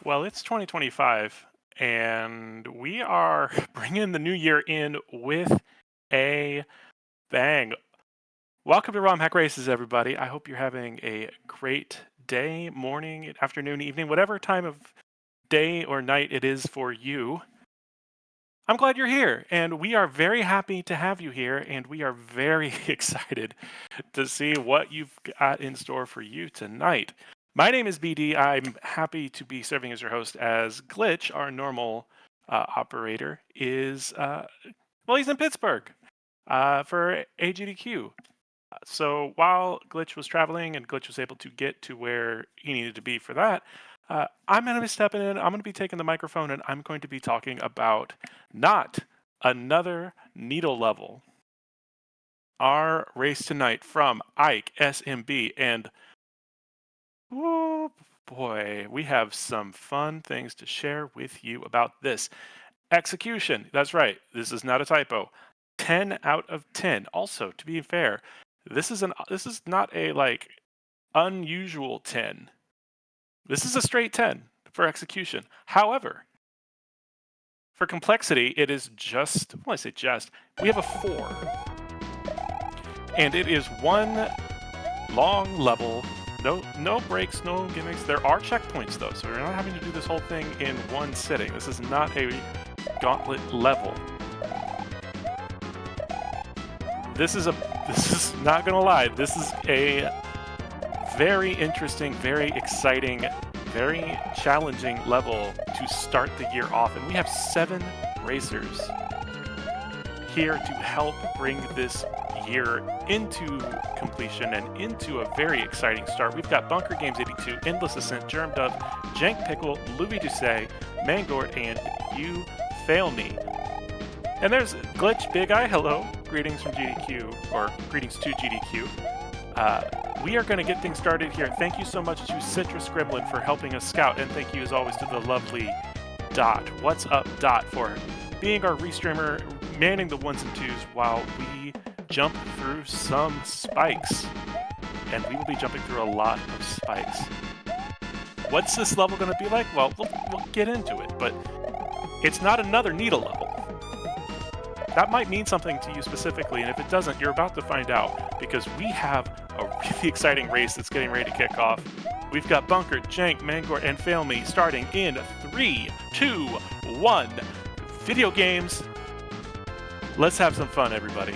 Well, it's 2025, and we are bringing the new year in with a bang. Welcome to ROM Hack Races, everybody. I hope you're having a great day, morning, afternoon, evening, whatever time of day or night it is for you. I'm glad you're here, and we are very happy to have you here, and we are very excited to see what you've got in store for you tonight. My name is BD. I'm happy to be serving as your host as Glitch, our normal operator, well, he's in Pittsburgh for AGDQ. So while Glitch was traveling and Glitch was able to get to where he needed to be for that, I'm going to be stepping in. I'm going to be taking the microphone and I'm going to be talking about not another needle level. Our race tonight from IkeSMB, and oh boy, we have some fun things to share with you about this. Execution, that's right, this is not a typo. 10 out of 10. Also, to be fair, this is not a unusual 10. This is a straight 10 for execution. However, for complexity, it is just, well, I say just, we have a 4. And it is one long level, no breaks, no gimmicks. There are checkpoints though, so we're not having to do this whole thing in one sitting. This is not a gauntlet level. This is not gonna lie, this is a very interesting, very exciting, very challenging level to start the year off. And we have 7 racers here to help bring this year into completion and into a very exciting start. We've got Bunker Games 82, Endless Ascent, Germ Dove, Jank Pickle, Louis Doucet, Mangort, and You Fail Me. And there's Glitch Big Eye, hello. Greetings from GDQ, or greetings to GDQ. We are going to get things started here. Thank you so much to Citrus Gremlin for helping us scout, and thank you as always to the lovely Dot. What's up, Dot, for being our restreamer, manning the ones and twos while we jump through some spikes. And we will be jumping through a lot of spikes. What's this level going to be like? Well, we'll get into it, but it's not another needle level. That might mean something to you specifically, and if it doesn't, you're about to find out, because we have a really exciting race that's getting ready to kick off. We've got Bunker, Jank, Mangort, and Fail Me starting in 3, 2, 1. Video games. Let's have some fun, everybody.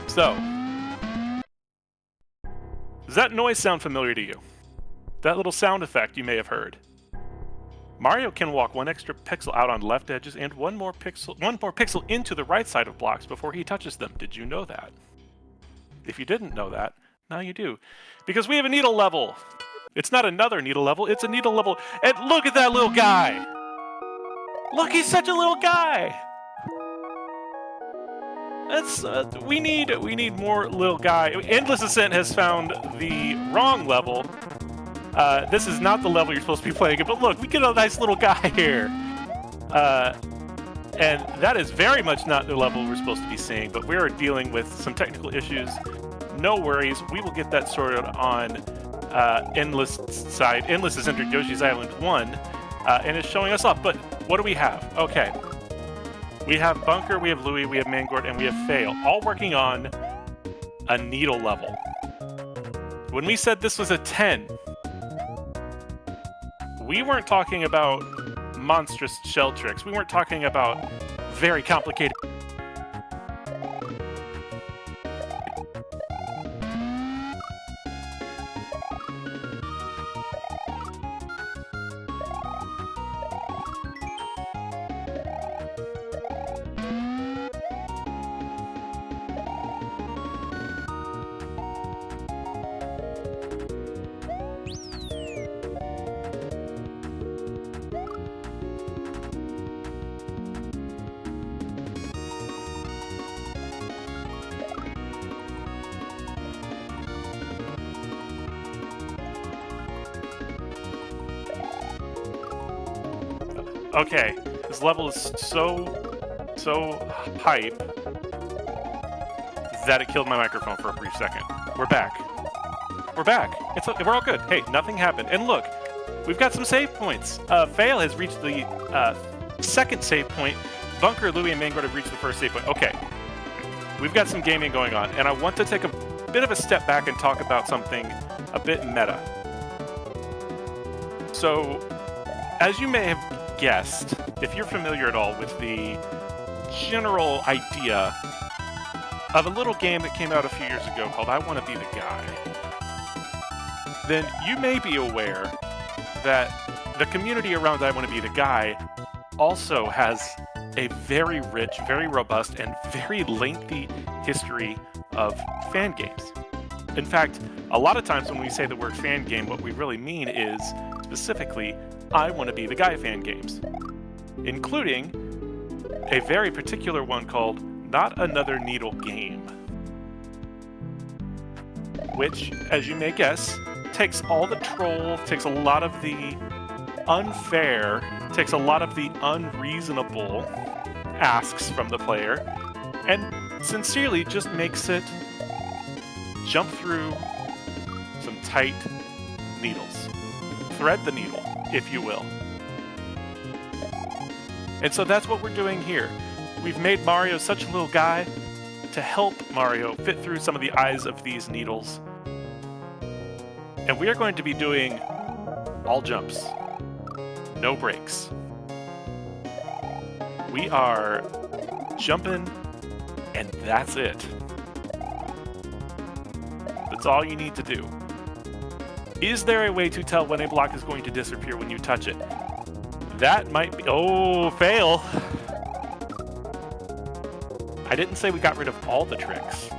So, does that noise sound familiar to you? That little sound effect you may have heard. Mario can walk 1 extra pixel out on left edges and one more pixel into the right side of blocks before he touches them. Did you know that? If you didn't know that, now you do. Because we have a needle level. It's not another needle level, it's a needle level. And look at that little guy! Look, he's such a little guy! That's we need more little guy. Endless Ascent has found the wrong level. This is not the level you're supposed to be playing, but look, we get a nice little guy here. And that is very much not the level we're supposed to be seeing, but we're dealing with some technical issues. No worries, we will get that sorted on Endless side. Endless has entered Yoshi's Island 1 and is showing us off, but what do we have? Okay. We have Bunker, we have Louis, we have Mangort, and we have Fail, all working on a needle level. When we said this was a 10, we weren't talking about monstrous shell tricks. We weren't talking about very complicated. Okay, this level is so hype that it killed my microphone for a brief second. We're back. We're back. We're all good. Hey, nothing happened. And look, we've got some save points. Fail has reached the second save point. Bunker, Louie, and Mangord have reached the first save point. Okay, we've got some gaming going on, and I want to take a bit of a step back and talk about something a bit meta. So, as you may have guessed, if you're familiar at all with the general idea of a little game that came out a few years ago called I Want to Be the Guy, then you may be aware that the community around I Want to Be the Guy also has a very rich, very robust, and very lengthy history of fan games. In fact, a lot of times when we say the word fan game, what we really mean is specifically I Want to Be the Guy fan games, including a very particular one called Not Another Needle Game, which, as you may guess, takes all the troll, takes a lot of the unfair, takes a lot of the unreasonable asks from the player, and sincerely just makes it jump through some tight needles. Thread the needle, if you will. And so that's what we're doing here. We've made Mario such a little guy to help Mario fit through some of the eyes of these needles. And we are going to be doing all jumps, no breaks. We are jumping, and that's it. That's all you need to do. Is there a way to tell when a block is going to disappear when you touch it? That might be... Oh, fail! I didn't say we got rid of all the tricks.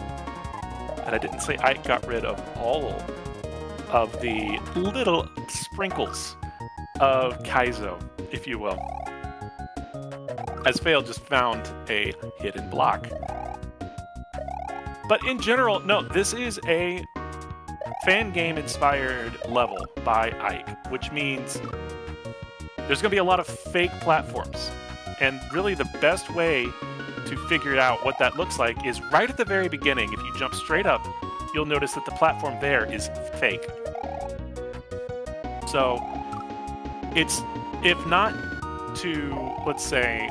And I didn't say I got rid of all of the little sprinkles of Kaizo, if you will. As Fail just found a hidden block. But in general, no, this is a fan game inspired level by Ike, which means there's going to be a lot of fake platforms. And really the best way to figure out what that looks like is right at the very beginning. If you jump straight up, you'll notice that the platform there is fake. So it's, if not to, let's say,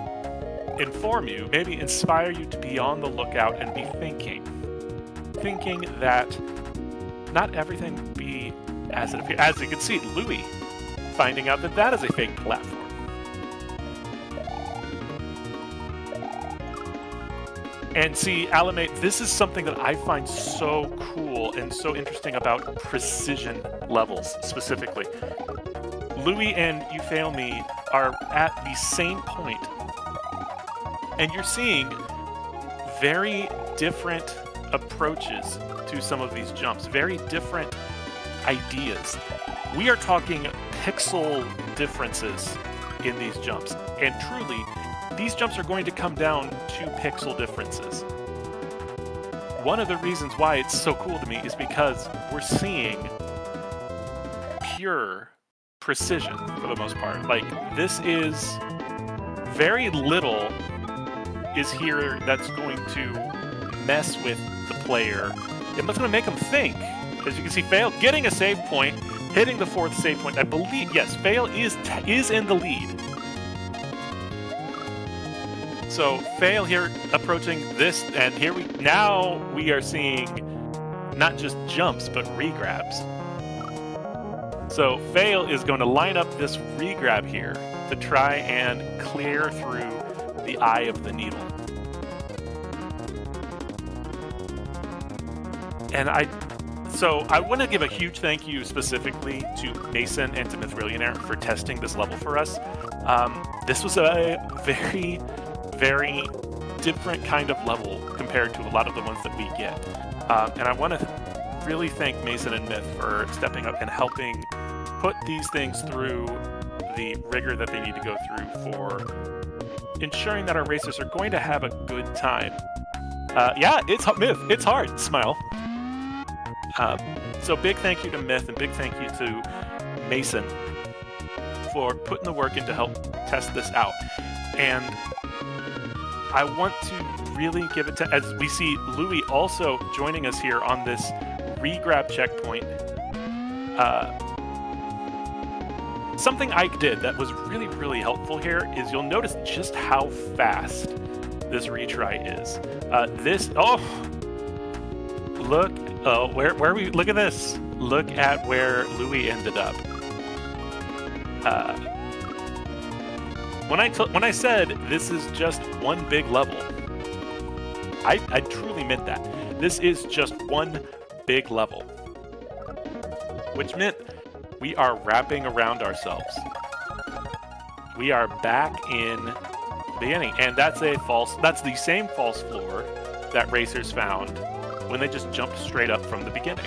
inform you, maybe inspire you to be on the lookout and be thinking that not everything will be as it appears. As you can see, Louie finding out that that is a fake platform. And see, Alamate, this is something that I find so cool and so interesting about precision levels specifically. Louie and You Fail Me are at the same point, and you're seeing very different approaches to some of these jumps, very different ideas. We are talking pixel differences in these jumps, and truly, these jumps are going to come down to pixel differences. One of the reasons why it's so cool to me is because we're seeing pure precision for the most part. Like, this is very little is here that's going to mess with the player. It's going to make them think. As you can see, Fail getting a save point, hitting the fourth save point. I believe, yes, Fail is in the lead. So Fail here approaching this, and now we are seeing not just jumps, but regrabs. So Fail is going to line up this regrab here to try and clear through the eye of the needle. And I want to give a huge thank you specifically to Mason and to Mythrillionaire for testing this level for us. This was a very, very different kind of level compared to a lot of the ones that we get. And I want to really thank Mason and Myth for stepping up and helping put these things through the rigor that they need to go through for ensuring that our racers are going to have a good time. Yeah, it's Myth. It's hard. Smile. So big thank you to Myth and big thank you to Mason for putting the work in to help test this out. And I want to really give it to, as we see Louie also joining us here on this regrab checkpoint. Something Ike did that was really, really helpful here is you'll notice just how fast this retry is. Look, where we, look at this. Look at where Louis ended up. When I said this is just one big level, I truly meant that. This is just one big level, which meant we are wrapping around ourselves. We are back in the beginning, and that's the same false floor that racers found when they just jumped straight up from the beginning.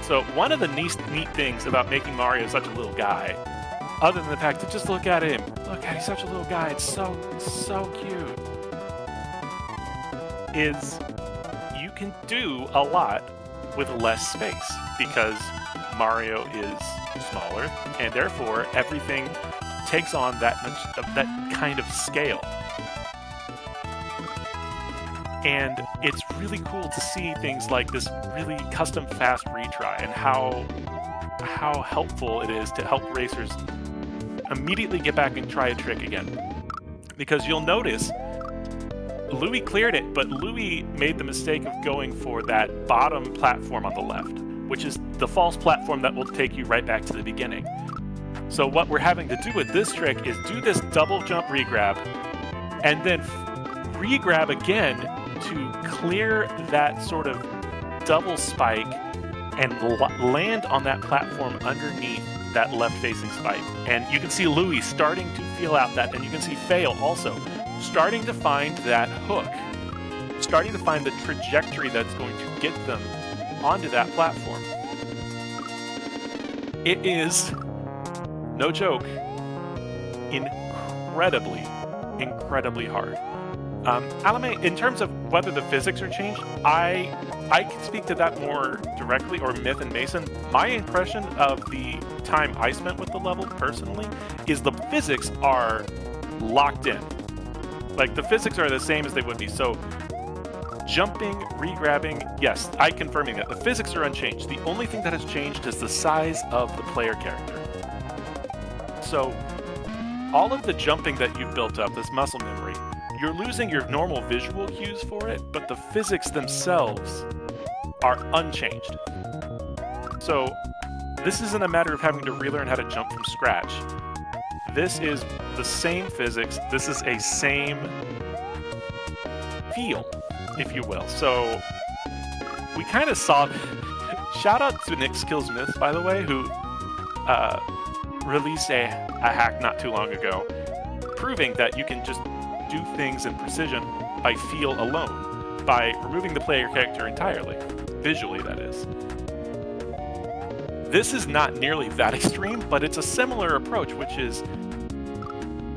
So one of the neat things about making Mario such a little guy, other than the fact that just look at him, he's such a little guy, it's so cute, is you can do a lot with less space because Mario is smaller, and therefore everything takes on that kind of scale. And it's really cool to see things like this really custom fast retry and how helpful it is to help racers immediately get back and try a trick again. Because you'll notice Louis cleared it, but Louis made the mistake of going for that bottom platform on the left, which is the false platform that will take you right back to the beginning. So what we're having to do with this trick is do this double jump regrab, and then regrab again to clear that sort of double spike and land on that platform underneath that left-facing spike. And you can see Louis starting to feel out that, and you can see Fail also starting to find that hook, starting to find the trajectory that's going to get them onto that platform. It is, no joke, incredibly hard. Alame, in terms of whether the physics are changed, I can speak to that more directly, or Myth and Mason. My impression of the time I spent with the level personally is the physics are locked in. Like, the physics are the same as they would be. So jumping, regrabbing, yes, I confirming that. The physics are unchanged. The only thing that has changed is the size of the player character. So all of the jumping that you've built up, this muscle memory, you're losing your normal visual cues for it, but the physics themselves are unchanged. So this isn't a matter of having to relearn how to jump from scratch. This is the same physics. This is a same feel, if you will. So we kind of saw, shout out to Nick Skillsmith, by the way, who released a hack not too long ago, proving that you can just do things in precision by feel alone, by removing the player character entirely, visually that is. This is not nearly that extreme, but it's a similar approach, which is,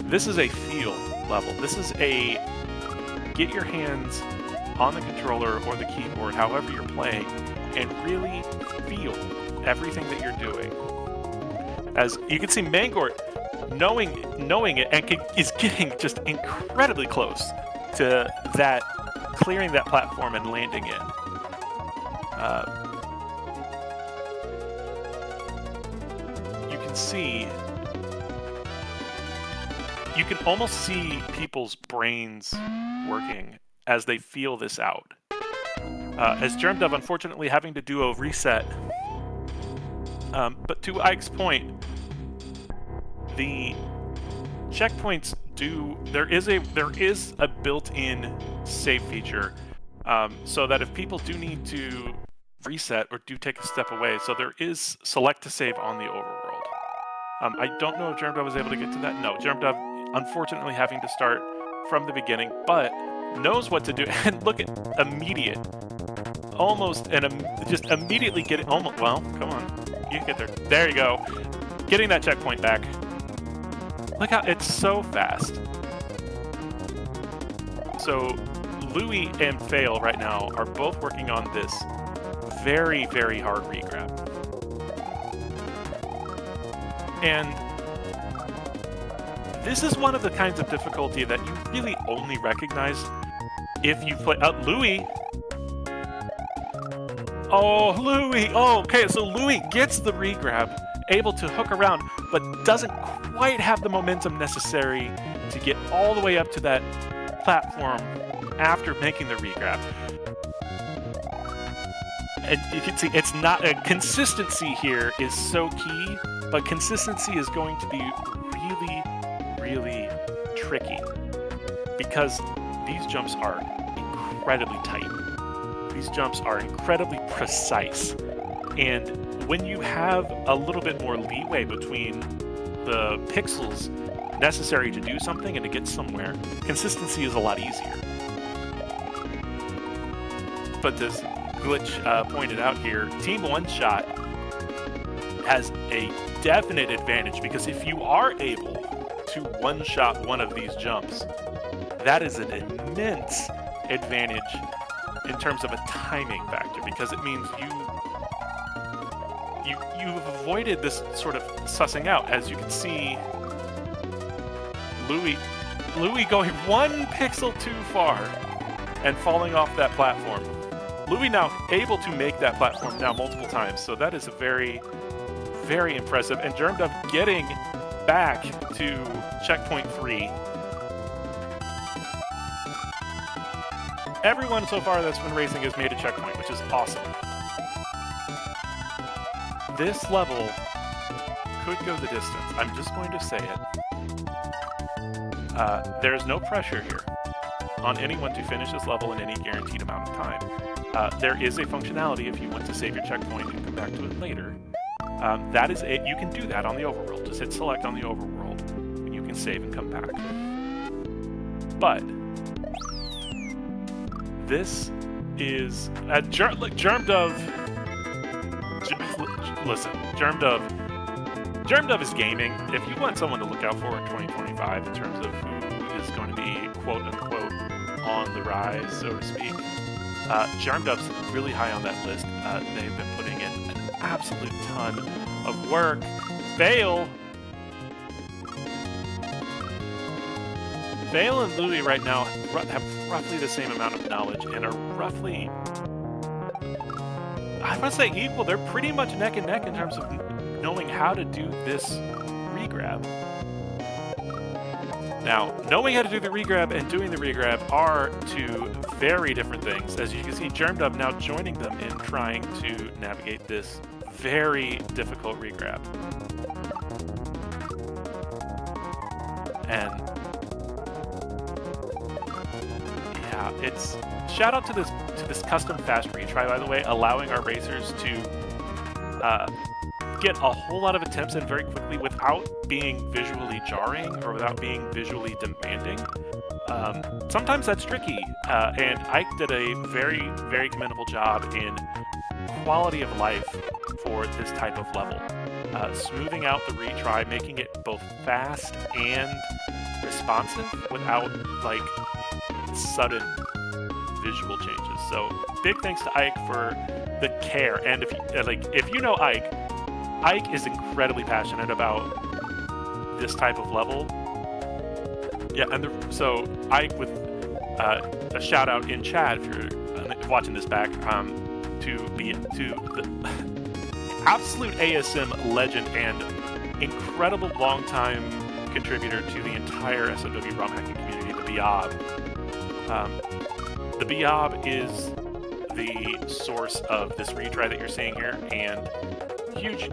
this is a feel level. This is a get your hands on the controller or the keyboard, however you're playing, and really feel everything that you're doing. As you can see, Mangort, knowing it, and is getting just incredibly close to that, clearing that platform and landing in. You can see, you can almost see people's brains working as they feel this out. As Germdove, unfortunately, having to do a reset. But to Ike's point, the checkpoints there is a built-in save feature, so that if people do need to reset or do take a step away, so there is select to save on the overworld. I don't know if Germdove was able to get to that. No, Germdove, unfortunately, having to start from the beginning, but knows what to do. And look at immediate, almost, and just immediately getting, almost, well, come on, you can get there. There you go. Getting that checkpoint back. Look how it's so fast. So Louis and Fail right now are both working on this very, very hard regrab. And this is one of the kinds of difficulty that you really only recognize if you play. Louis Oh, Louis. Oh, okay. So Louis gets the regrab, able to hook around, but doesn't quite have the momentum necessary to get all the way up to that platform after making the regrab. And you can see it's not consistency here is so key, but consistency is going to be really, really tricky because these jumps are incredibly tight. These jumps are incredibly precise. And when you have a little bit more leeway between the pixels necessary to do something and to get somewhere, consistency is a lot easier. But this glitch pointed out here, Team One Shot has a definite advantage because if you are able to one-shot one of these jumps, that is an immense advantage in terms of a timing factor because it means you've avoided this sort of sussing out. As you can see, Louis going 1 pixel too far and falling off that platform. Louis now able to make that platform now multiple times, so that is a very, very impressive. And Germdub getting back to checkpoint 3. Everyone so far that's been racing has made a checkpoint, which is awesome. This level could go the distance. I'm just going to say it. There's no pressure here on anyone to finish this level in any guaranteed amount of time. There is a functionality if you want to save your checkpoint and come back to it later. That is it. You can do that on the overworld. Just hit select on the overworld, and you can save and come back. But this is Germdub. Listen, Germdub is gaming. If you want someone to look out for in 2025 in terms of who is going to be quote unquote on the rise, so to speak, Germdub's really high on that list. They've been putting in an absolute ton of work. Fail and Louis right now have roughly the same amount of knowledge and are roughly, I want to say equal. They're pretty much neck and neck in terms of knowing how to do this regrab. Now, knowing how to do the regrab and doing the regrab are two very different things. As you can see, Germdub now joining them in trying to navigate this very difficult regrab. And yeah, it's shout out to this custom fast retry, by the way, allowing our racers to get a whole lot of attempts in very quickly without being visually jarring or without being visually demanding. Sometimes that's tricky, and Ike did a very, very commendable job in quality of life for this type of level. Smoothing out the retry, making it both fast and responsive without, like, sudden visual changes. So big thanks to Ike for the care. And if you know Ike is incredibly passionate about this type of level. Yeah, and so Ike, with a shout out in chat if you're watching this back, to the absolute ASM legend and incredible longtime contributor to the entire SOW ROM hacking community, the Biob. The Biob is the source of this retry that you're seeing here, and huge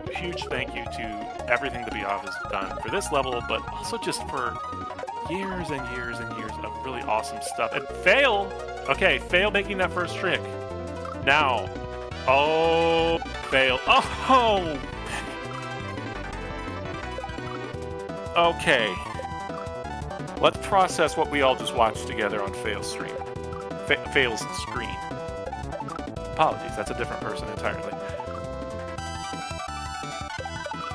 thank you to everything the Biob has done for this level, but also just for years and years and years of really awesome stuff. And Fail making that first trick. Now, Fail. Oh! Okay. Let's process what we all just watched together on Fail's stream. Fail's screen. Apologies, that's a different person entirely.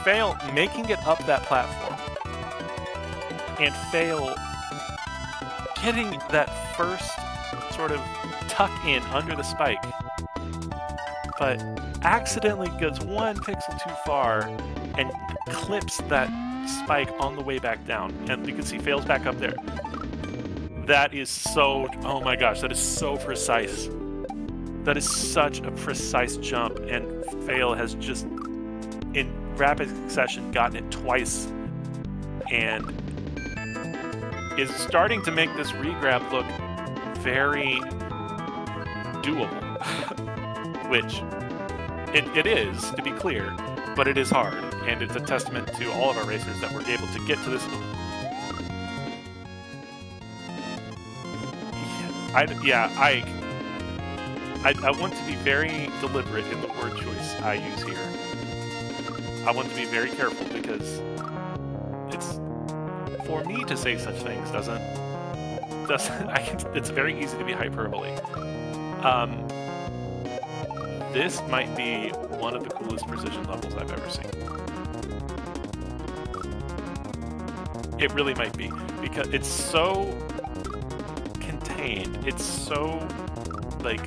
Fail making it up that platform. And Fail getting that first sort of tuck in under the spike, but accidentally goes 1 pixel too far and clips that spike on the way back down. And you can see Fail's back up there. That is so, oh my gosh, that is so precise. That is such a precise jump, and Fail has just, in rapid succession, gotten it twice, and is starting to make this regrab look very doable, which it is, to be clear, but it is hard, and it's a testament to all of our racers that we're able to get to this. I want to be very deliberate in the word choice I use here. I want to be very careful because it's, for me to say such things it's very easy to be hyperbole. This might be one of the coolest precision levels I've ever seen. It really might be, because it's so contained. It's so, like,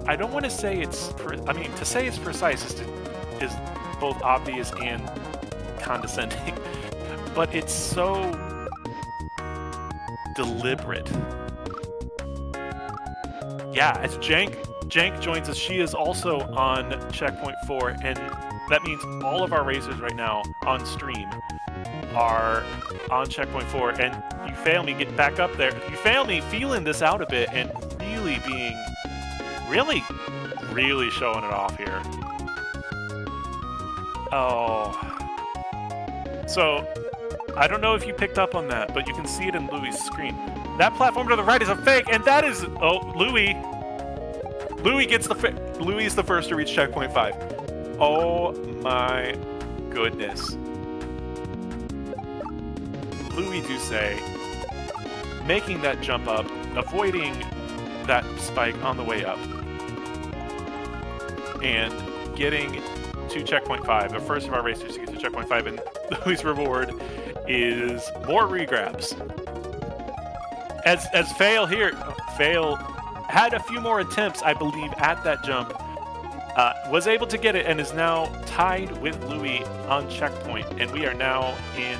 I don't want to say it's, to say it's precise is both obvious and condescending, but it's so deliberate. Yeah, as Jank joins us, she is also on checkpoint 4, and that means all of our racers right now on stream are on checkpoint 4, and you fail me, get back up there. You fail me feeling this out a bit and really being, really showing it off here. Oh. So, I don't know if you picked up on that, but you can see it in Louis' screen. That platform to the right is a fake, and that is, Louis gets Louis is the first to reach checkpoint 5. Oh my goodness. Louis Doucet making that jump up, avoiding that spike on the way up, and getting to checkpoint 5, the first of our racers to get to checkpoint 5, and Louis' reward is more regrabs. As Fail had a few more attempts, I believe, at that jump, was able to get it, and is now tied with Louis on checkpoint, and we are now in,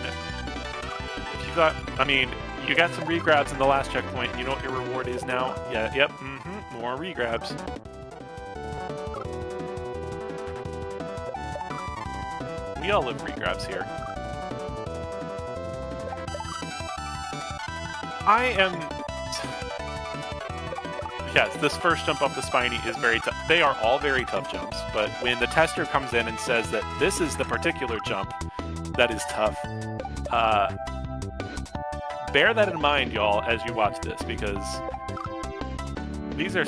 you got some regrabs in the last checkpoint. You know what your reward is now? Yeah, yep, more regrabs. We all love regrabs here. Yes, this first jump off the spiny is very tough. They are all very tough jumps, but when the tester comes in and says that this is the particular jump that is tough, bear that in mind, y'all, as you watch this, because these are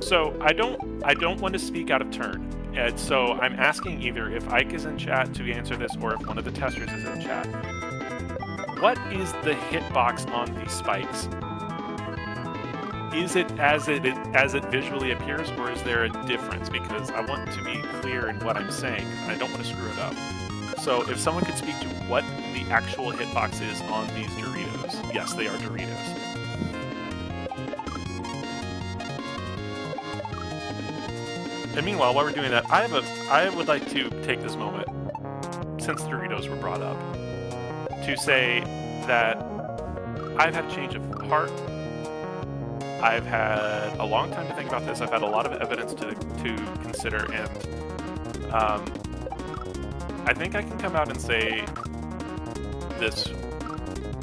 So I don't want to speak out of turn. And so I'm asking either if Ike is in chat to answer this, or if one of the testers is in chat. What is the hitbox on these spikes? Is it as it visually appears, or is there a difference? Because I want to be clear in what I'm saying, and I don't want to screw it up. So if someone could speak to what the actual hitbox is on these Doritos. Yes, they are Doritos. And meanwhile, while we're doing that, I would like to take this moment, since Doritos were brought up, to say that I've had a change of heart. I've had a long time to think about this. I've had a lot of evidence to consider, and I think I can come out and say this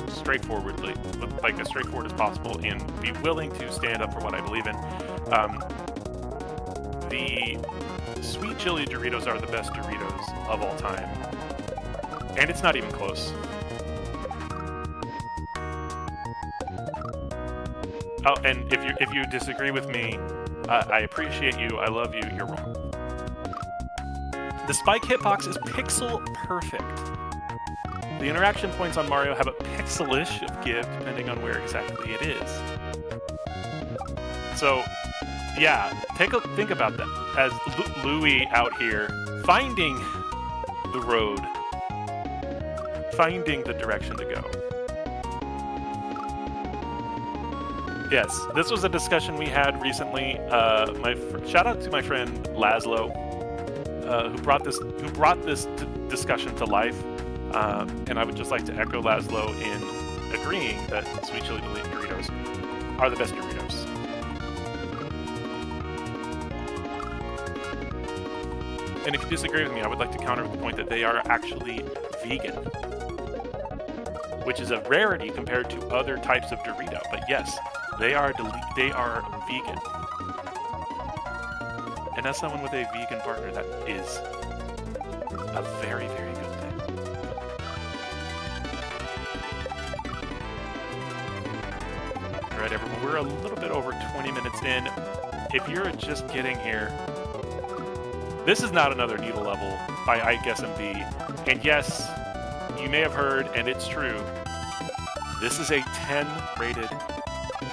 straightforwardly, like as straightforward as possible, and be willing to stand up for what I believe in. The sweet chili Doritos are the best Doritos of all time, and it's not even close. Oh, and if you disagree with me, I appreciate you, I love you, you're wrong. The spike hitbox is pixel perfect. The interaction points on Mario have a pixelish of give depending on where exactly it is. So, yeah, think about that. As Louis out here finding the road, finding the direction to go. Yes, this was a discussion we had recently. Shout out to my friend Laszlo. who brought this discussion to life. And I would just like to echo Laszlo in agreeing that sweet chili Doritos are the best Doritos. And if you disagree with me, I would like to counter with the point that they are actually vegan, which is a rarity compared to other types of Dorito. But yes, they are vegan. And as someone with a vegan partner, that is a very, very good thing. All right, everyone, we're a little bit over 20 minutes in. If you're just getting here, this is not another needle level by IkeSMB. And yes, you may have heard, and it's true, this is a 10 rated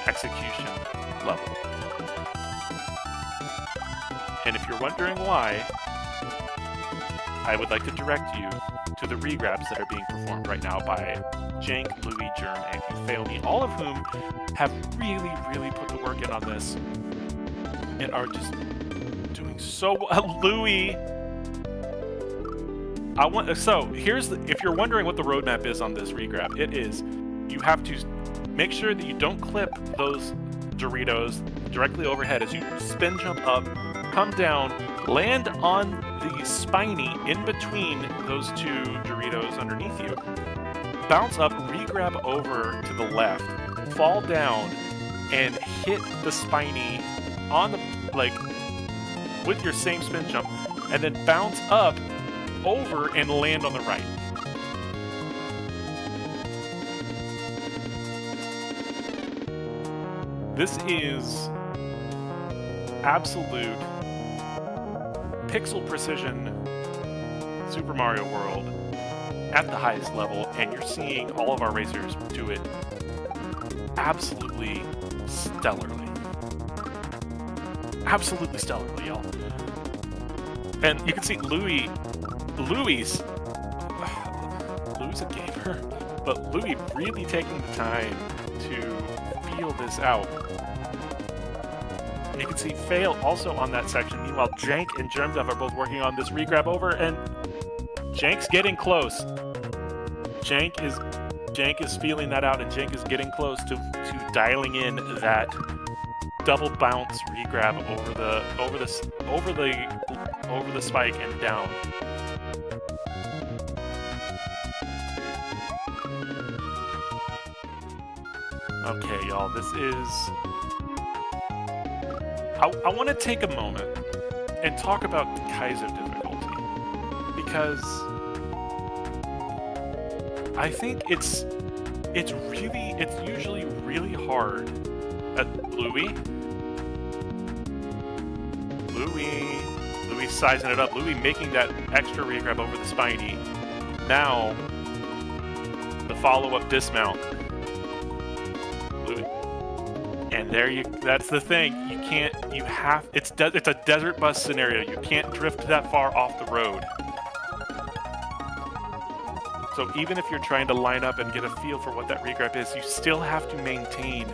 execution level. And if you're wondering why, I would like to direct you to the regrabs that are being performed right now by Jank, Louie, Germ, and IkeSMB, all of whom have really, really put the work in on this and are just doing so well. Louie, if you're wondering what the roadmap is on this regrab, it is you have to make sure that you don't clip those Doritos directly overhead as you spin jump up, come down, land on the spiny in between those two Doritos underneath you, bounce up, regrab over to the left, fall down, and hit the spiny on the, with your same spin jump, and then bounce up over and land on the right. This is absolute pixel precision Super Mario World at the highest level, and you're seeing all of our racers do it absolutely stellarly. Absolutely stellarly, y'all. And you can see Louie's a gamer, but Louie really taking the time to feel this out. You can see Fail also on that section. Meanwhile, Jank and Germduff are both working on this regrab over, and Jank's getting close. Jank is feeling that out, and Jank is getting close to dialing in that double bounce regrab over the spike and down. Okay, y'all, this is... I want to take a moment and talk about Kaizo difficulty, because I think it's usually really hard at Louie sizing it up. Louie making that extra regrab over the spiny. Now the follow-up dismount. Louie. And that's the thing. It's a desert bus scenario. You can't drift that far off the road. So even if you're trying to line up and get a feel for what that regrab is, you still have to maintain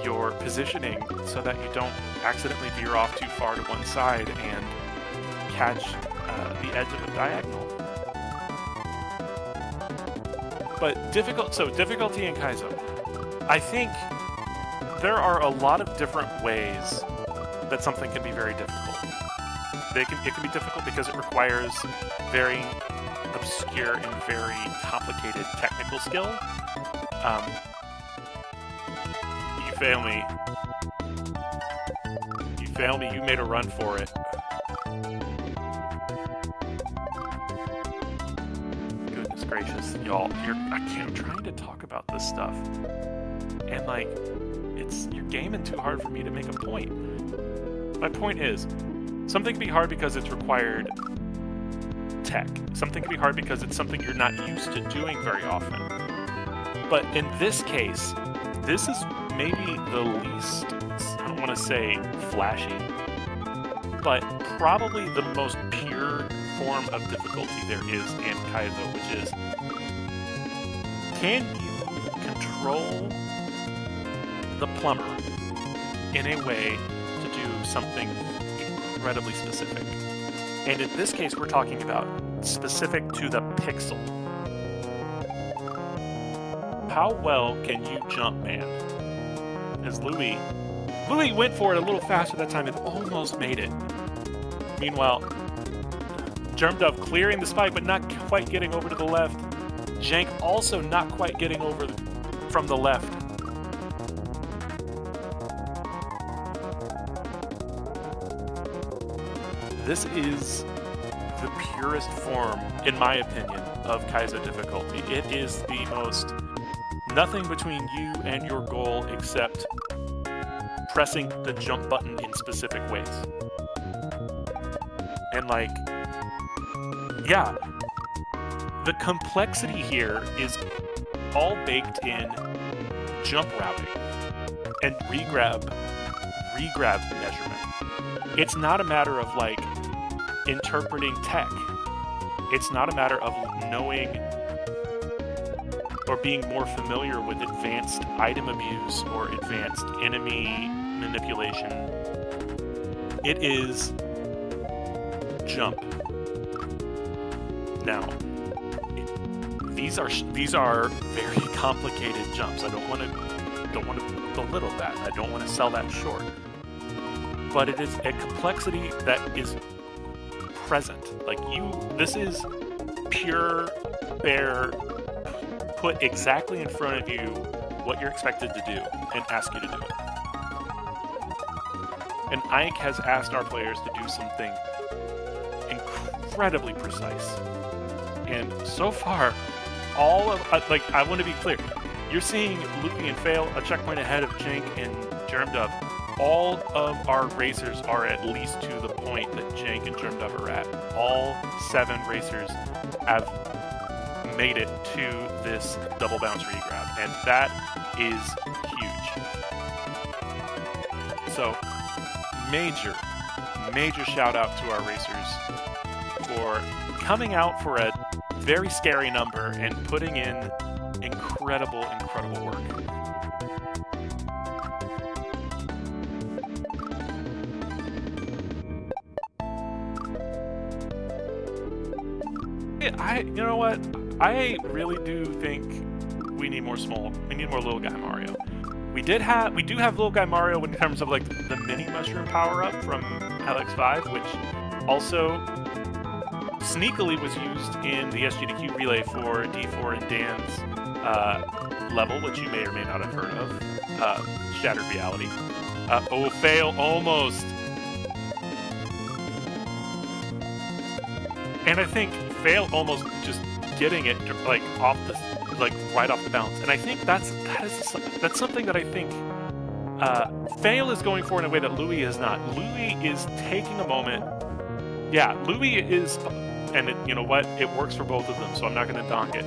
your positioning so that you don't accidentally veer off too far to one side and catch the edge of a diagonal. But difficulty in Kaizo. I think there are a lot of different ways that something can be very difficult. It can be difficult because it requires very obscure and very complicated technical skill. You fail me. You made a run for it. Goodness gracious, y'all. I'm trying to talk about this stuff, and you're gaming too hard for me to make a point. My point is, something can be hard because it's required tech. Something can be hard because it's something you're not used to doing very often. But in this case, this is maybe the least, I don't want to say flashy, but probably the most pure form of difficulty there is in Kaizo, which is, can you control the plumber in a way to do something incredibly specific? And in this case, we're talking about specific to the pixel. How well can you jump, man? As Louis went for it a little faster that time and almost made it. Meanwhile, Germdove clearing the spike, but not quite getting over to the left. Jank also not quite getting over from the left. This is the purest form, in my opinion, of Kaizo difficulty. It is the most nothing between you and your goal except pressing the jump button in specific ways. And like, yeah, the complexity here is all baked in jump routing and regrab measurement. It's not a matter of like interpreting tech. It's not a matter of knowing or being more familiar with advanced item abuse or advanced enemy manipulation. It is jump. Now, these are very complicated jumps. I don't want to belittle that. I don't want to sell that short. But it is a complexity that is present. Like this is pure, bare, put exactly in front of you what you're expected to do and ask you to do it. And Ike has asked our players to do something incredibly precise. And so far, all of, I want to be clear, you're seeing Louis and Fail a checkpoint ahead of Jank and Germdove. All of our racers are at least to the point that Jank and Germdove are at. All 7 racers have made it to this double bounce regrab, and that is huge. So, major shout out to our racers for coming out for a very scary number and putting in incredible work. You know what? I really do think we need more little guy Mario. We do have little guy Mario in terms of like the mini mushroom power up from LX5, which also sneakily was used in the SGDQ relay for D4 and Dan's level, which you may or may not have heard of. Shattered Reality. Oh, Fail almost. And I think Fail almost just getting it like off the right off the bounce. And I think that's something that I think Fail is going for in a way that Louis is not. Louis is taking a moment. Yeah, Louis is, and you know what? It works for both of them, so I'm not going to donk it.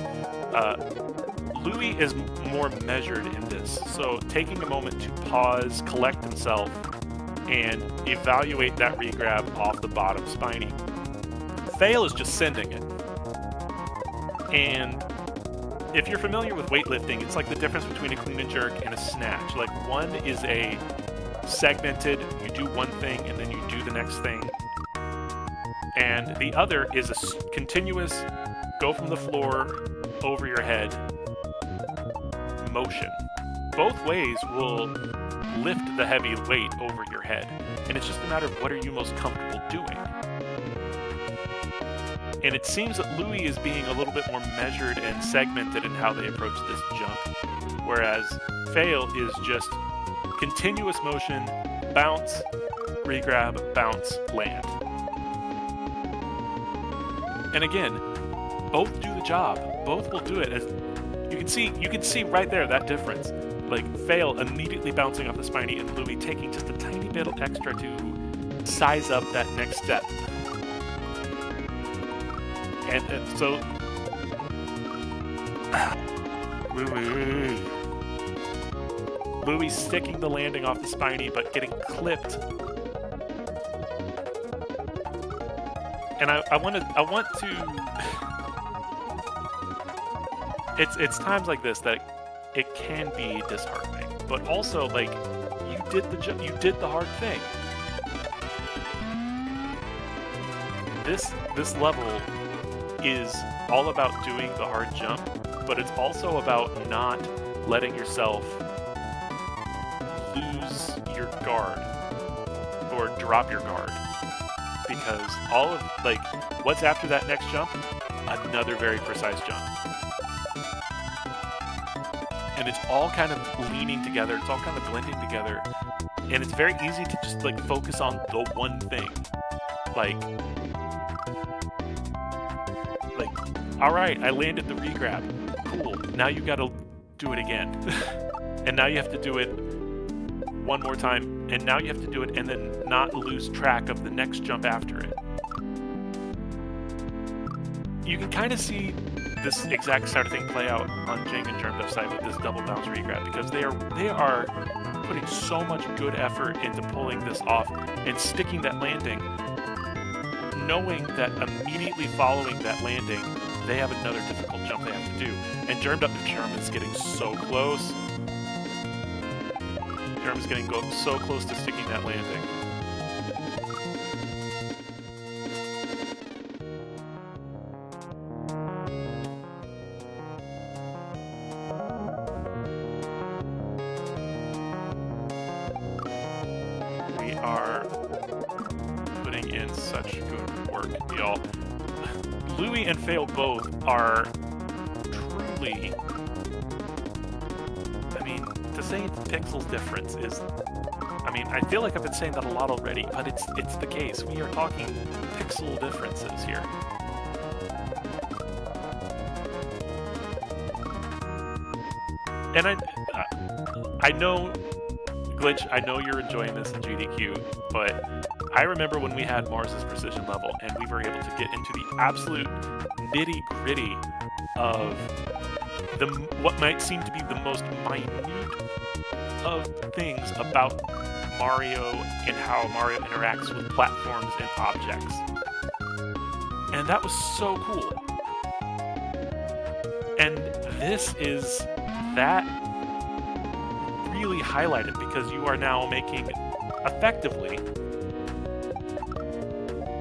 Louis is more measured in this, so taking a moment to pause, collect himself, and evaluate that regrab off the bottom spiny. Fail is just sending it. And if you're familiar with weightlifting, it's like the difference between a clean and jerk and a snatch. Like one is a segmented, you do one thing and then you do the next thing. And the other is a continuous, go from the floor over your head motion. Both ways will lift the heavy weight over your head. And it's just a matter of what are you most comfortable doing. And it seems that Louis is being a little bit more measured and segmented in how they approach this jump, whereas Fail is just continuous motion, bounce, regrab, bounce, land. And again, both do the job. Both will do it. As you can see right there that difference. Like Fail immediately bouncing off the spiny and Louis taking just a tiny bit extra to size up that next step. And so, Louis sticking the landing off the spiny, but getting clipped. And I want to. It's times like this that it can be disheartening, but also like you did the hard thing. this level is all about doing the hard jump, but it's also about not letting yourself lose your guard or drop your guard, because all of like what's after that next jump, another very precise jump, and it's all kind of leaning together, it's all kind of blending together, and it's very easy to just like focus on the one thing, like all right, I landed the regrab, cool, now you got to do it again. And now you have to do it one more time, and now you have to do it and then not lose track of the next jump after it. You can kind of see this exact sort of thing play out on Jang and Germdev's side with this double bounce regrab, because they are putting so much good effort into pulling this off and sticking that landing, knowing that immediately following that landing they have another difficult jump they have to do. And German's getting so close. German's getting so close to sticking that landing. We are putting in such good work, y'all. Louis and Fail both are truly, I mean, to say it's pixels difference is, I mean, I feel like I've been saying that a lot already, but it's the case. We are talking pixel differences here. And I know, Glitch, I know you're enjoying this in GDQ, but I remember when we had Mars's precision level and we were able to get into the absolute nitty-gritty of what might seem to be the most minute of things about Mario and how Mario interacts with platforms and objects. And that was so cool. And this is that really highlighted, because you are now making, effectively,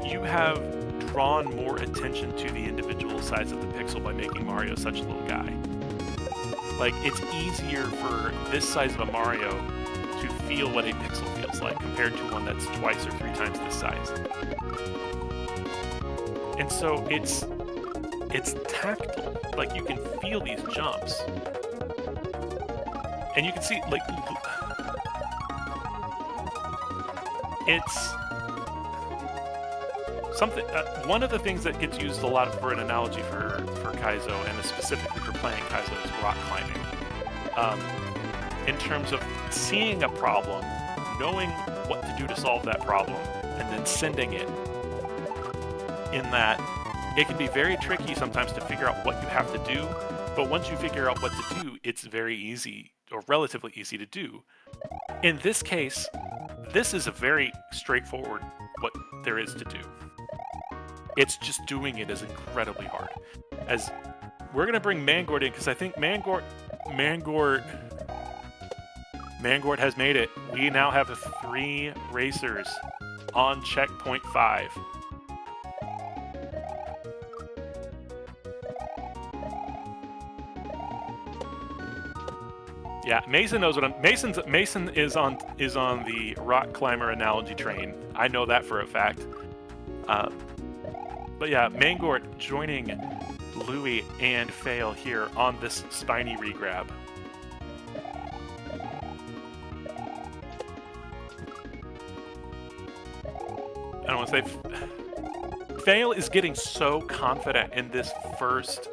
you have drawn more attention to the individual size of the pixel by making Mario such a little guy. Like, it's easier for this size of a Mario to feel what a pixel feels like compared to one that's twice or 3 times this size. And so it's tactile. Like, you can feel these jumps. And you can see, like, it's something. One of the things that gets used a lot for an analogy for Kaizo, and specifically for playing Kaizo, is rock climbing. In terms of seeing a problem, knowing what to do to solve that problem, and then sending it. In that, it can be very tricky sometimes to figure out what you have to do, but once you figure out what to do, it's very easy, or relatively easy to do. In this case, this is a very straightforward what there is to do. It's just doing it is incredibly hard. As we're gonna bring Mangort in, because I think Mangort has made it. We now have 3 racers on checkpoint 5. Yeah, Mason knows what Mason is on the rock climber analogy train. I know that for a fact. But yeah, Mangort joining Louis and Fail here on this spiny regrab. I don't want to say Fail is getting so confident in this first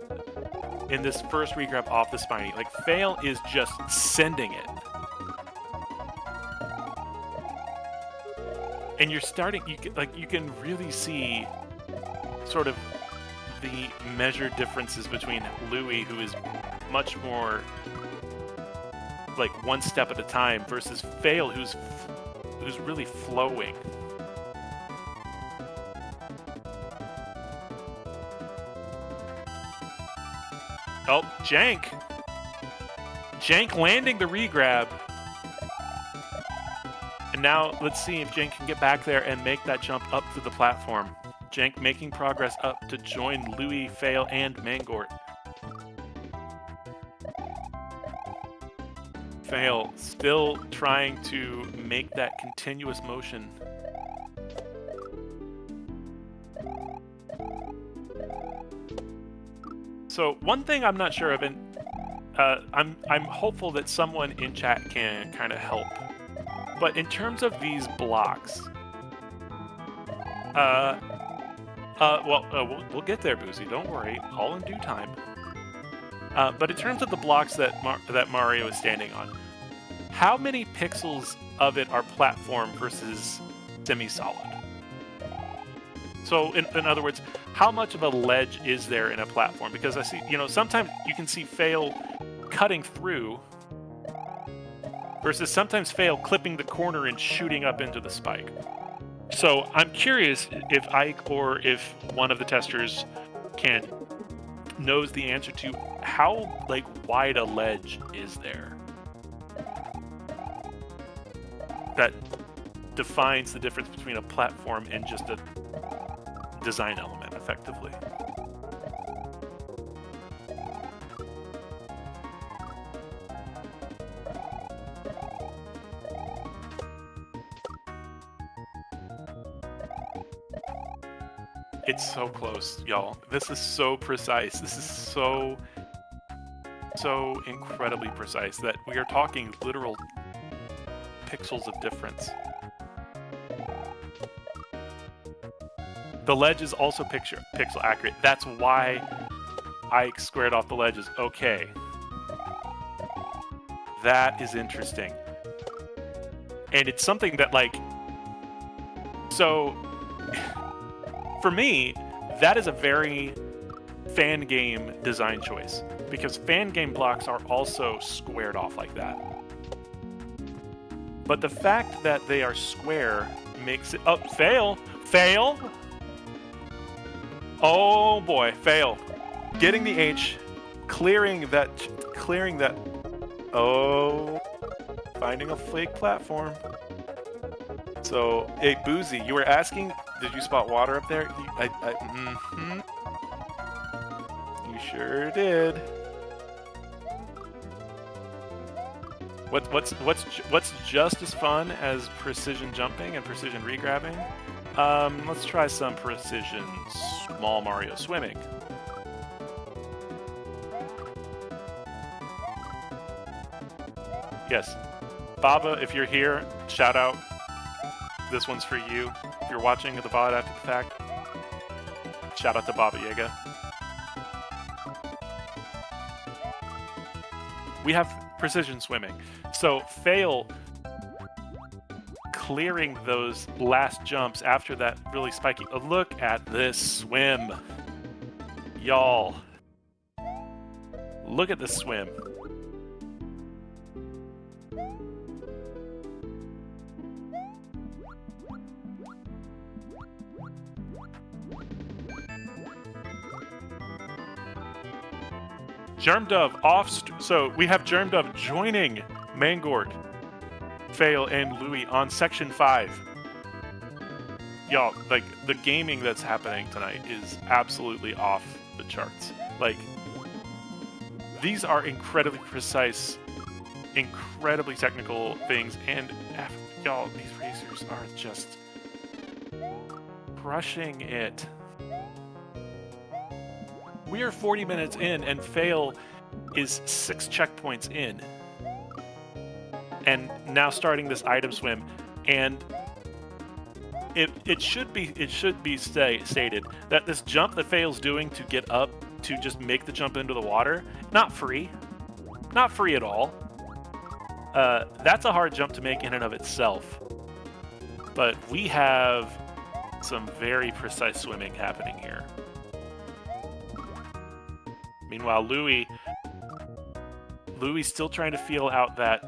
regrab off the spiny. Like, Fail is just sending it. And you're starting, you can really see sort of the measured differences between Louis, who is much more like one step at a time, versus Fail, who's really flowing. Oh, Jank landing the regrab. And now let's see if Jank can get back there and make that jump up to the platform. Jank making progress up to join Louis, Fail, and Mangort. Fail, still trying to make that continuous motion. So one thing I'm not sure of, and I'm hopeful that someone in chat can kind of help. But in terms of these blocks, we'll get there, Boozy. Don't worry, all in due time. But in terms of the blocks that Mario is standing on, how many pixels of it are platform versus semi-solid? So, in other words, how much of a ledge is there in a platform? Because I see, sometimes you can see Fail cutting through versus sometimes Fail clipping the corner and shooting up into the spike. So I'm curious if Ike or if one of the testers knows the answer to how wide a ledge is there that defines the difference between a platform and just a design element, effectively. It's so close, y'all. This is so precise. This is so incredibly precise that we are talking literal pixels of difference. The ledge is also pixel accurate. That's why Ike squared off the ledges. Okay. That is interesting. And it's something that, so for me, that is a very fan game design choice, because fan game blocks are also squared off like that. But the fact that they are square makes it... Oh, Fail! Fail! Oh boy, Fail. Getting the H, clearing that... Oh, finding a flake platform. So, hey, Boozy, you were asking, did you spot water up there? You sure did. What's just as fun as precision jumping and precision regrabbing? Let's try some precision small Mario swimming. Yes, Baba, if you're here, shout out. This one's for you. If you're watching the VOD after the fact, shout out to Baba Yaga. We have precision swimming. So Fail clearing those last jumps after that really spiky... Look at this swim. Y'all. Look at this swim. Germdove off... So we have Germdove joining Mangort, Fail, and Louis on Section 5. Y'all, the gaming that's happening tonight is absolutely off the charts. These are incredibly precise, incredibly technical things, and y'all, these racers are just crushing it. We are 40 minutes in, and Fail is 6 checkpoints in. And now starting this item swim, and it should be stated that this jump that Fail's doing to get up to just make the jump into the water, not free at all. That's a hard jump to make in and of itself. But we have some very precise swimming happening here. Meanwhile, Louis still trying to feel out that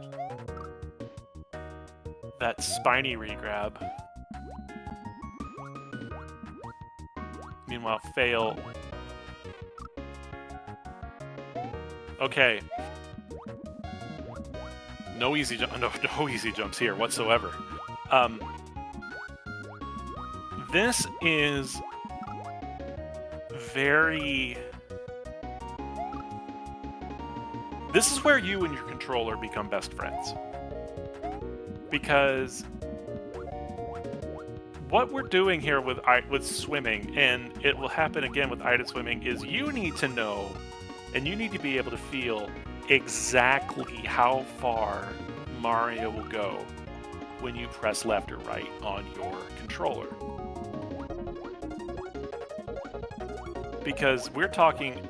spiny regrab. Meanwhile, Fail. Okay. No easy jumps here whatsoever. This is very... This is where you and your controller become best friends. Because what we're doing here with swimming, and it will happen again with Ida swimming, is you need to know, and you need to be able to feel exactly how far Mario will go when you press left or right on your controller. Because we're talking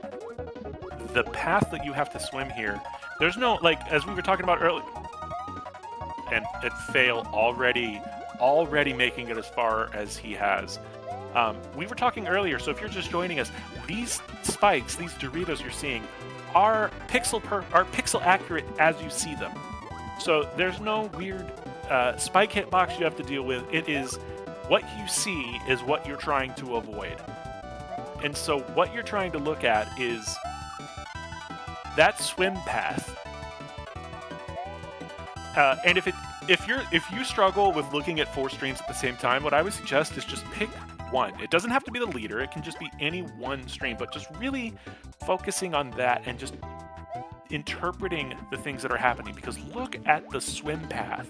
the path that you have to swim here. There's no, like, as we were talking about earlier, and Fail already making it as far as he has. We were talking earlier, so if you're just joining us, these spikes, these Doritos you're seeing, are pixel accurate as you see them. So there's no weird spike hitbox you have to deal with. It is what you see is what you're trying to avoid. And so what you're trying to look at is that swim path. And if you struggle with looking at 4 streams at the same time, what I would suggest is just pick one. It doesn't have to be the leader. It can just be any one stream, but just really focusing on that and just interpreting the things that are happening. Because look at the swim path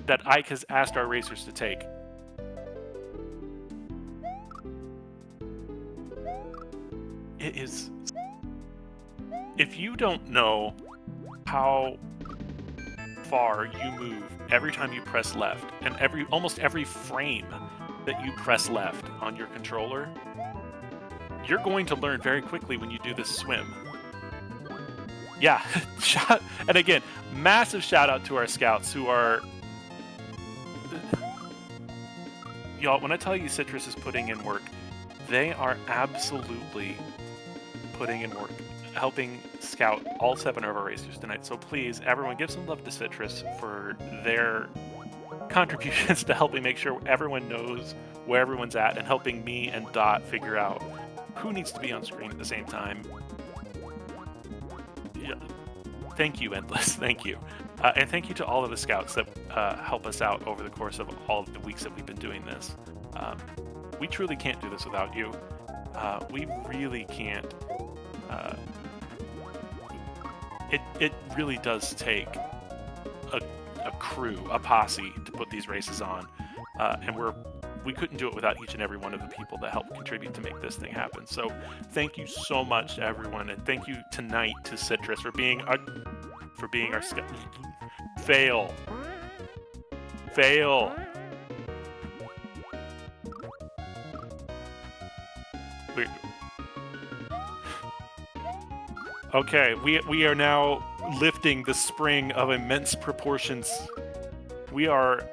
that Ike has asked our racers to take. It is... If you don't know how far you move every time you press left, and almost every frame that you press left on your controller, you're going to learn very quickly when you do this swim. Yeah, and again, massive shout out to our scouts who are... Y'all, when I tell you Citrus is putting in work, they are absolutely putting in work, helping scout all 7 of our racers tonight. So please, everyone, give some love to Citrus for their contributions to helping make sure everyone knows where everyone's at and helping me and Dot figure out who needs to be on screen at the same time. Yeah. Thank you, Endless. Thank you. And thank you to all of the scouts that help us out over the course of all of the weeks that we've been doing this. We truly can't do this without you. We really can't. It really does take a crew, a posse, to put these races on, and we couldn't do it without each and every one of the people that help contribute to make this thing happen. So thank you so much to everyone, and thank you tonight to Citrus for being our fail. Okay, we are now lifting the spring of immense proportions. We are...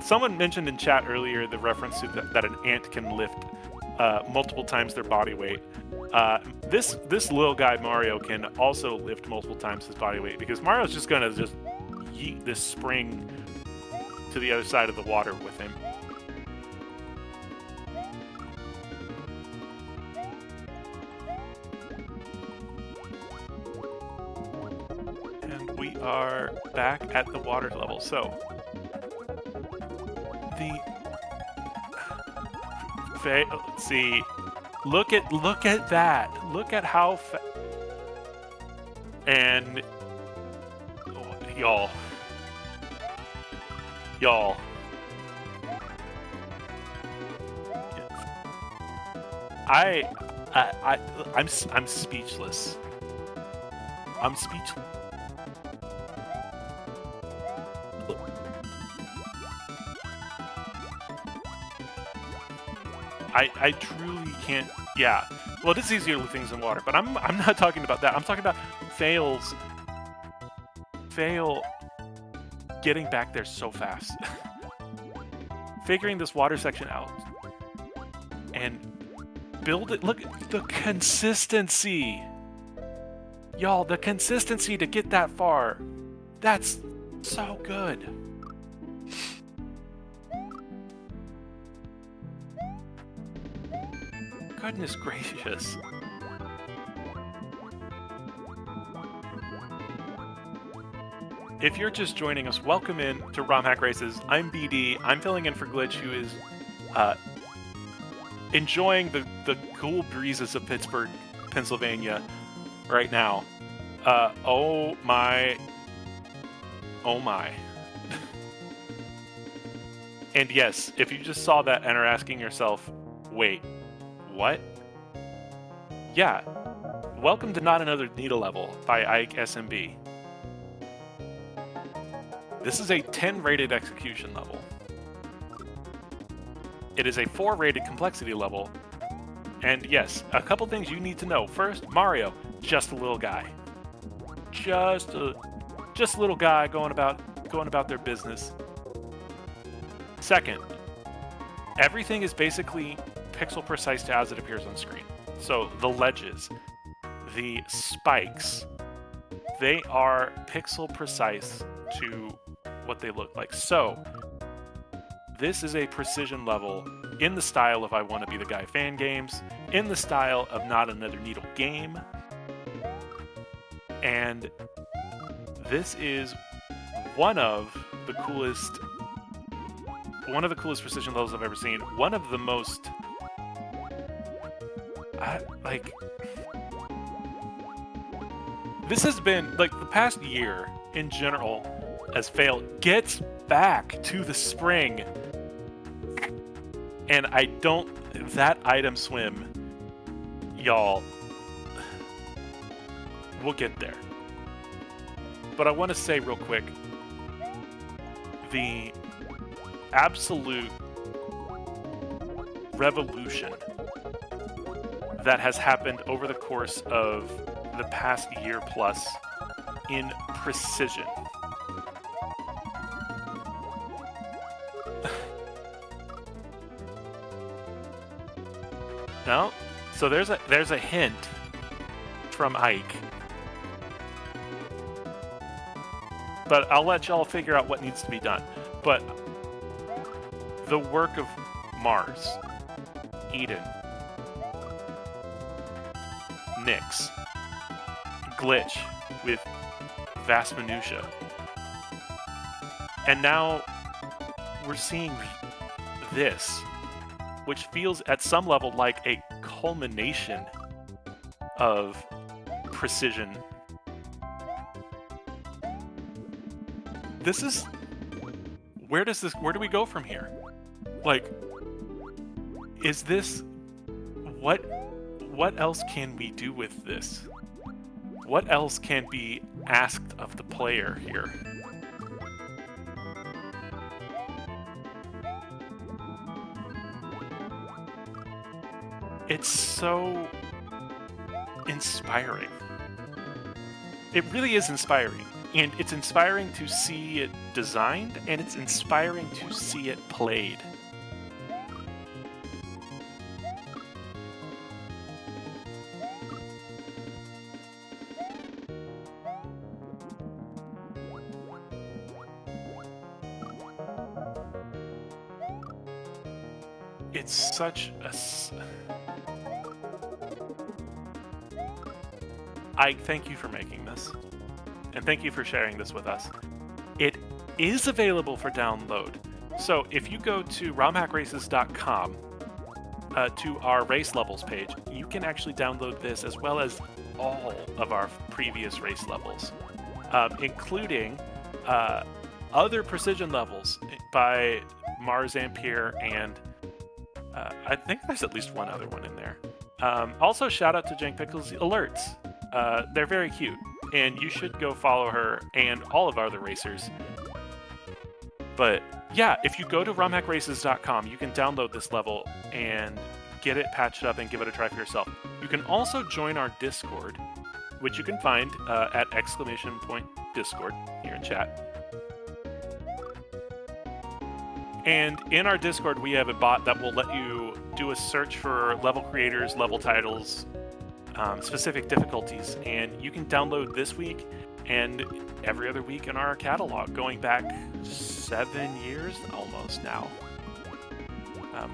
Someone mentioned in chat earlier the reference to that an ant can lift multiple times their body weight. This little guy Mario can also lift multiple times his body weight, because Mario's just gonna yeet this spring to the other side of the water with him. And we are back at the water level. So let's see. Look at that. Look at how and y'all. I'm speechless. I'm speechless. I truly can't. Yeah. Well, it is easier to lift things in water, but I'm not talking about that. I'm talking about Fail getting back there so fast. Figuring this water section out and build it. Look at the consistency. Y'all, the consistency to get that far. That's so good. Goodness gracious. If you're just joining us, welcome in to ROM Hack Races. I'm BD. I'm filling in for Glitch, who is enjoying the cool breezes of Pittsburgh, Pennsylvania right now. Oh my. Oh my. And yes, if you just saw that and are asking yourself, wait, what? Yeah, welcome to Not Another Needle Level by IkeSMB. This is a 10 rated execution level. It is a 4 rated complexity level. And yes, a couple things you need to know. First, Mario, just a little guy. Just a little guy going about their business. Second, everything is basically pixel precise as it appears on screen. So the ledges, the spikes, they are pixel precise to what they look like. So this is a precision level in the style of I Want to Be the Guy fan games, in the style of Not Another Needle game. And this is one of the coolest precision levels I've ever seen. One of the most this has been like the past year in general as Fail gets back to the spring, and that item swim, y'all, we'll get there. But I want to say real quick, the absolute revolution that has happened over the course of the past year plus in precision. No? So there's a hint from Ike. But I'll let y'all figure out what needs to be done. But the work of Mars, Eden, Nyx, Glitch with Vast Minutia, and now we're seeing this, which feels at some level like a culmination of precision. This is... where do we go from here? Like, is this... What else can we do with this? What else can be asked of the player here? It's so inspiring. It really is inspiring. And it's inspiring to see it designed, and it's inspiring to see it played. It's such a... I thank you for making this. And thank you for sharing this with us. It is available for download. So if you go to romhackraces.com to our race levels page, you can actually download this as well as all of our previous race levels, including other precision levels by Mars Ampere, and I think there's at least one other one in there. Also, shout out to Jank Pickles Alerts. They're very cute, and you should go follow her and all of our other racers. But yeah, if you go to romhackraces.com, you can download this level and get it patched up and give it a try for yourself. You can also join our Discord, which you can find at !Discord here in chat. And in our Discord, we have a bot that will let you do a search for level creators, level titles, specific difficulties, and you can download this week and every other week in our catalog, going back 7 years almost now.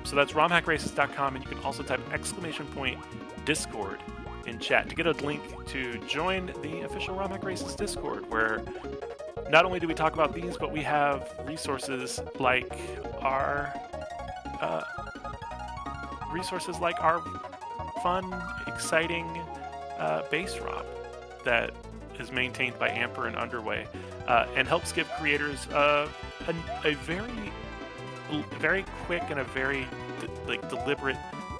So that's romhackraces.com, and you can also type !Discord in chat to get a link to join the official RomHack Races Discord, where not only do we talk about these, but we have resources like our fun, exciting base ROM that is maintained by Amper and Underway, and helps give creators a very quick and a very deliberate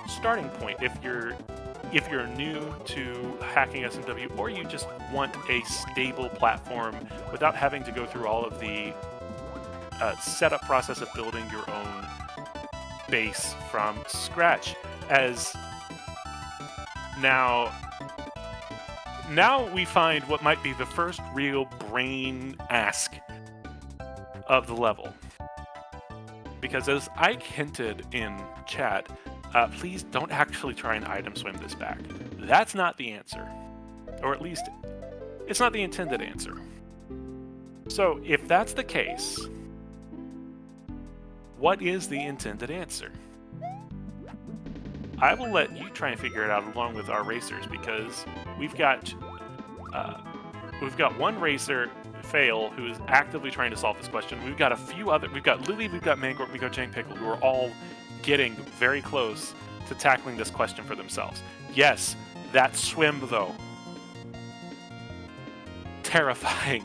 starting point if you're new to hacking SMW, or you just want a stable platform without having to go through all of the setup process of building your own base from scratch. As now we find what might be the first real brain ask of the level. Because as Ike hinted in chat, please don't actually try and item swim this back. That's not the answer. Or at least, it's not the intended answer. So if that's the case, what is the intended answer? I will let you try and figure it out along with our racers, because we've got one racer, Fail, who is actively trying to solve this question. We've got a few other. We've got Louie, we've got Mangort, we've got Jang Pickle, who are all getting very close to tackling this question for themselves. Yes, that swim though. Terrifying.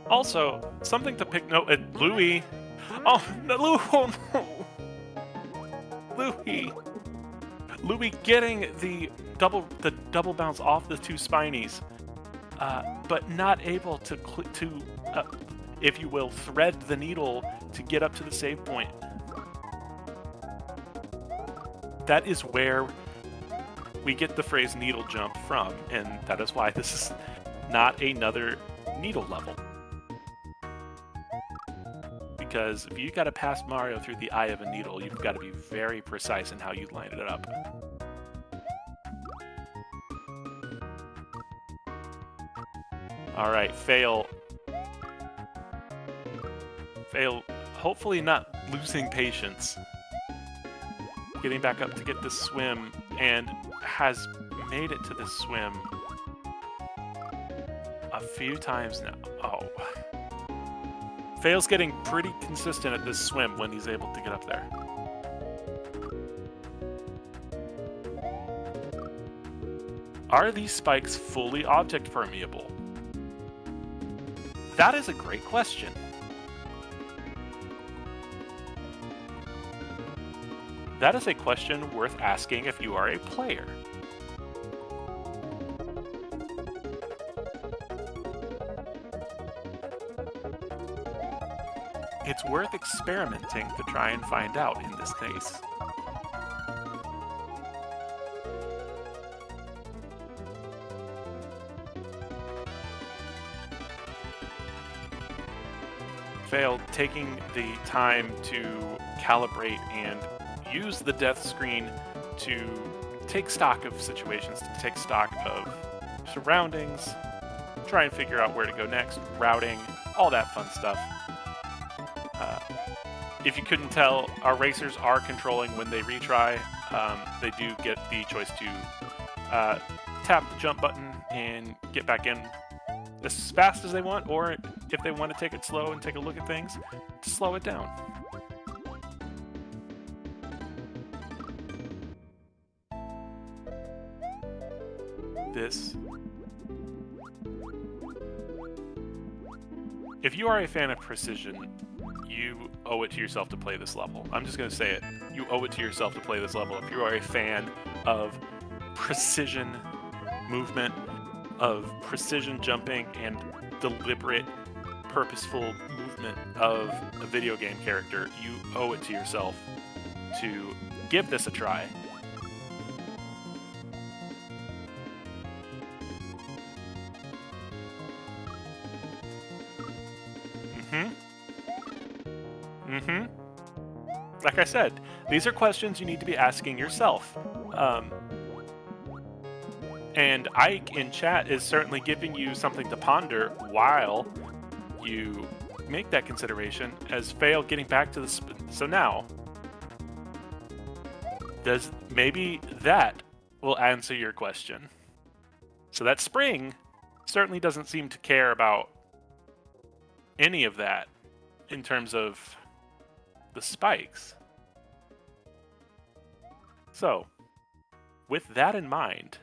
Also, something to pick note at Louie. Oh, no, Louie. Louie getting the double bounce off the two spinies, but not able to if you will, thread the needle to get up to the save point. That is where we get the phrase needle jump from, and that is why this is not another needle level. Because if you got to pass Mario through the eye of a needle, you've got to be very precise in how you line it up. All right, Fail, hopefully not losing patience. Getting back up to get this swim, and has made it to this swim a few times now. Oh. Fail's getting pretty consistent at this swim when he's able to get up there. Are these spikes fully object permeable? That is a great question. That is a question worth asking if you are a player. It's worth experimenting to try and find out in this case. Failed taking the time to calibrate and use the death screen to take stock of situations, to take stock of surroundings, try and figure out where to go next, routing, all that fun stuff. If you couldn't tell, our racers are controlling when they retry. They do get the choice to tap the jump button and get back in as fast as they want, or if they want to take it slow and take a look at things, to slow it down. If you are a fan of precision, you owe it to yourself to play this level. I'm just going to say it. You owe it to yourself to play this level. If you are a fan of precision movement, of precision jumping, and deliberate, purposeful movement of a video game character, you owe it to yourself to give this a try. Like I said, these are questions you need to be asking yourself. And Ike in chat is certainly giving you something to ponder while you make that consideration, as Fail getting back to the... So now, maybe that will answer your question. So that spring certainly doesn't seem to care about any of that in terms of the spikes. So, with that in mind,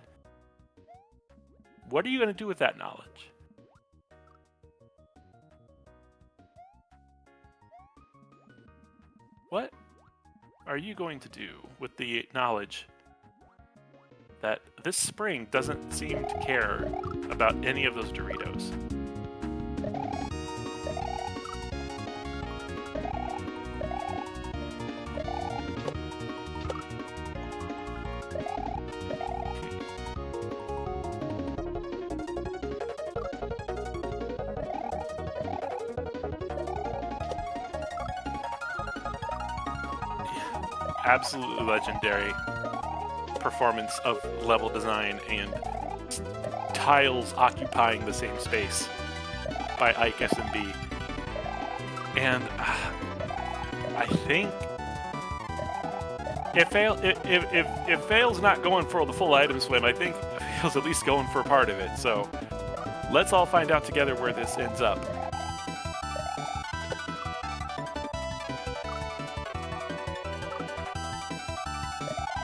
what are you going to do with that knowledge? What are you going to do with the knowledge that this spring doesn't seem to care about any of those Doritos? Absolutely legendary performance of level design and tiles occupying the same space by IkeSMB. And I think if Fail's not going for the full item swim, I think Fail's at least going for a part of it. So let's all find out together where this ends up.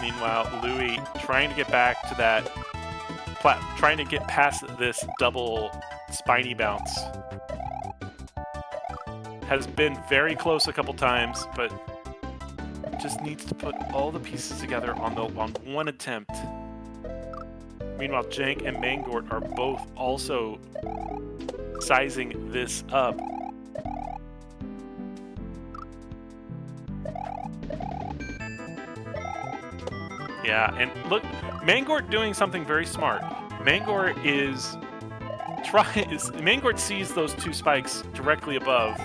Meanwhile, Louis trying to get back to that trying to get past this double spiny bounce. Has been very close a couple times, but just needs to put all the pieces together on one attempt. Meanwhile, Jank and Mangort are both also sizing this up. Yeah, and look, Mangort doing something very smart. Mangort sees those two spikes directly above,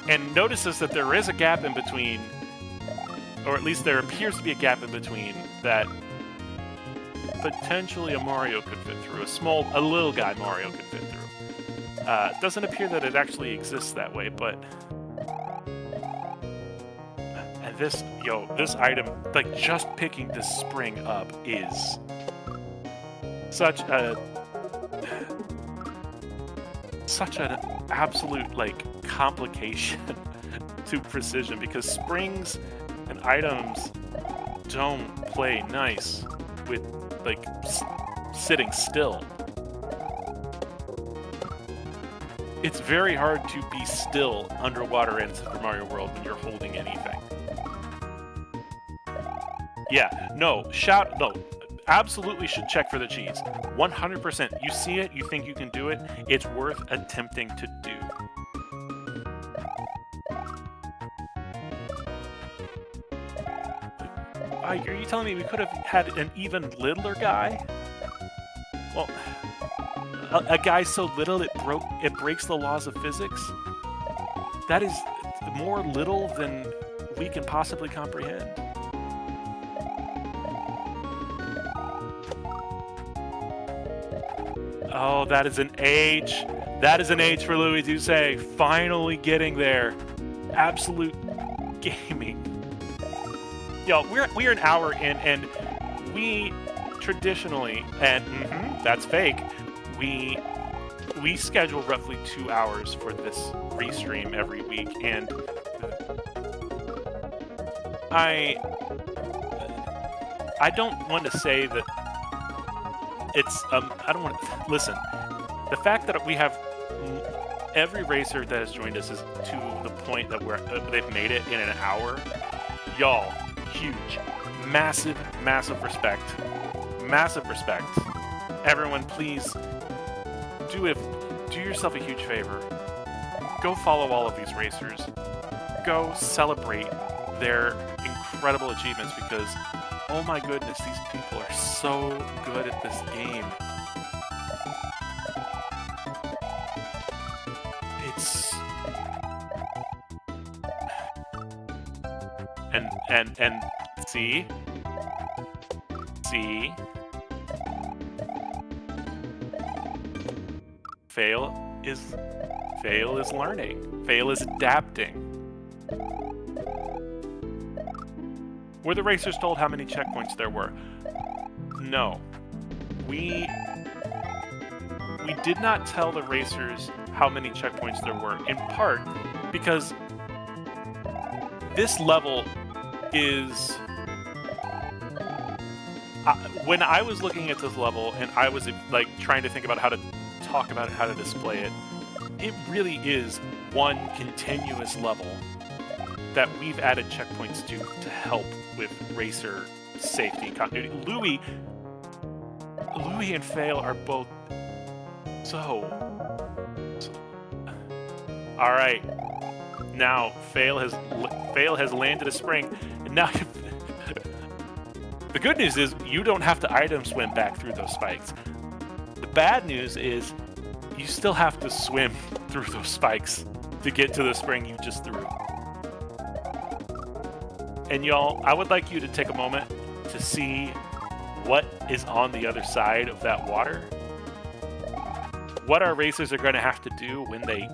and notices that there is a gap in between, or at least there appears to be a gap in between that potentially a Mario could fit through. A little guy Mario could fit through. Doesn't appear that it actually exists that way, but. This item, like just picking this spring up is such an absolute like complication to precision, because springs and items don't play nice with like sitting still. It's very hard to be still underwater in Super Mario World when you're holding anything. Yeah, no, absolutely should check for the cheese. 100%. You see it, you think you can do it, it's worth attempting to do. Are you telling me we could have had an even littler guy? Well, a guy so little it breaks the laws of physics? That is more little than we can possibly comprehend. Oh, that is an H. That is an H for Louis Doucet. Finally getting there. Absolute gaming. Yo, we're an hour in, and we traditionally, and that's fake, we schedule roughly 2 hours for this restream every week, and I don't want to say that it's I don't want to listen. The fact that we have every racer that has joined us is to the point that they've made it in an hour. Y'all, huge, massive respect, Everyone, please do yourself a huge favor. Go follow all of these racers. Go celebrate their incredible achievements, because oh my goodness, these people are so good at this game. It's and see Fail is learning. Fail is adapting. Were the racers told how many checkpoints there were? No. we did not tell the racers how many checkpoints there were, in part because this level is... when I was looking at this level and I was like trying to think about how to talk about it, how to display it, it really is one continuous level that we've added checkpoints to help with racer safety and continuity. Louis and Fail are both so... All right, now Fail has landed a spring, and now the good news is you don't have to item swim back through those spikes. The bad news is you still have to swim through those spikes to get to the spring you just threw. And y'all, I would like you to take a moment to see what is on the other side of that water. What our racers are going to have to do when they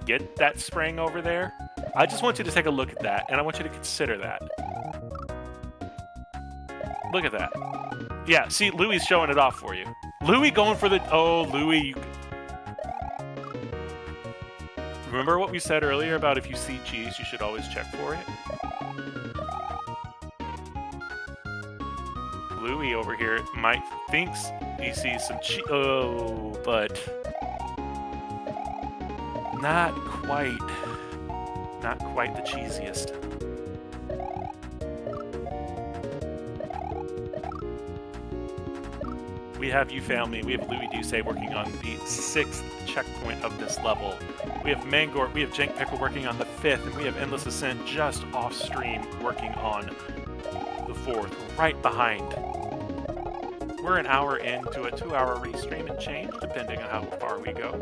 get that spring over there. I just want you to take a look at that, and I want you to consider that. Look at that. Yeah, see, Louis showing it off for you. Louis going for the... Oh, Louis. Remember what we said earlier about if you see cheese, you should always check for it? Louis over here thinks he sees some cheese. Oh, but... Not quite the cheesiest. We have You Fail Me. We have Louis Duce working on the 6th checkpoint of this level. We have Mangort, we have Jank Pickle working on the 5th, and we have Endless Ascent just off stream working on the 4th, right behind. We're an hour into a 2-hour restream and change, depending on how far we go.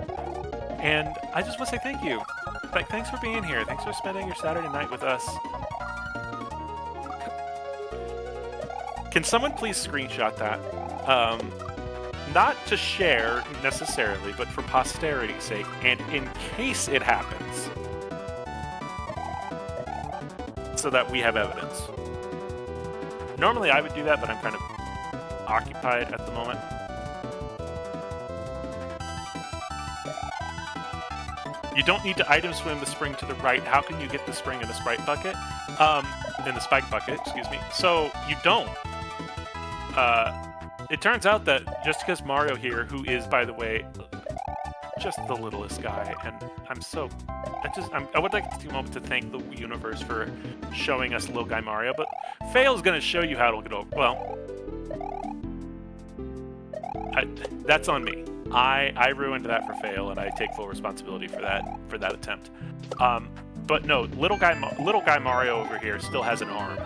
And I just want to say thank you. Thanks for being here. Thanks for spending your Saturday night with us. Can someone please screenshot that? Not to share necessarily, but for posterity's sake, and in case it happens, so that we have evidence. Normally I would do that, but I'm kind of occupied at the moment. You don't need to item swim the spring to the right. How can you get the spring in the spike bucket? In the spike bucket, excuse me. So you don't. It turns out that just because Mario here, who is, by the way, just the littlest guy, and I would like to take a moment to thank the universe for showing us little guy Mario, but Fail's going to show you how to get over. Well, that's on me. I ruined that for Fail, and I take full responsibility for that attempt. But no, little guy Mario over here still has an arm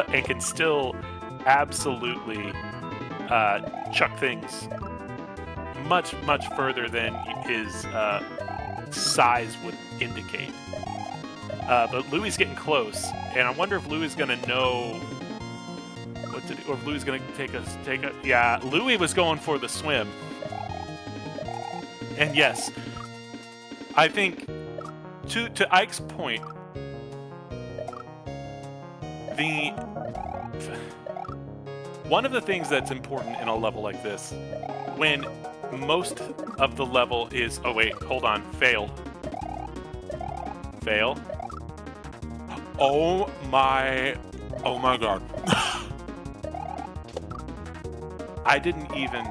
and can still absolutely chuck things much further than his size would indicate. But Louis is getting close, and I wonder if Louis is going to know what to do, or if Louis is going to take a. Yeah, Louis was going for the swim. And yes, I think, to Ike's point, one of the things that's important in a level like this, when most of the level is... Oh, wait, hold on. Fail. Oh my God. I didn't even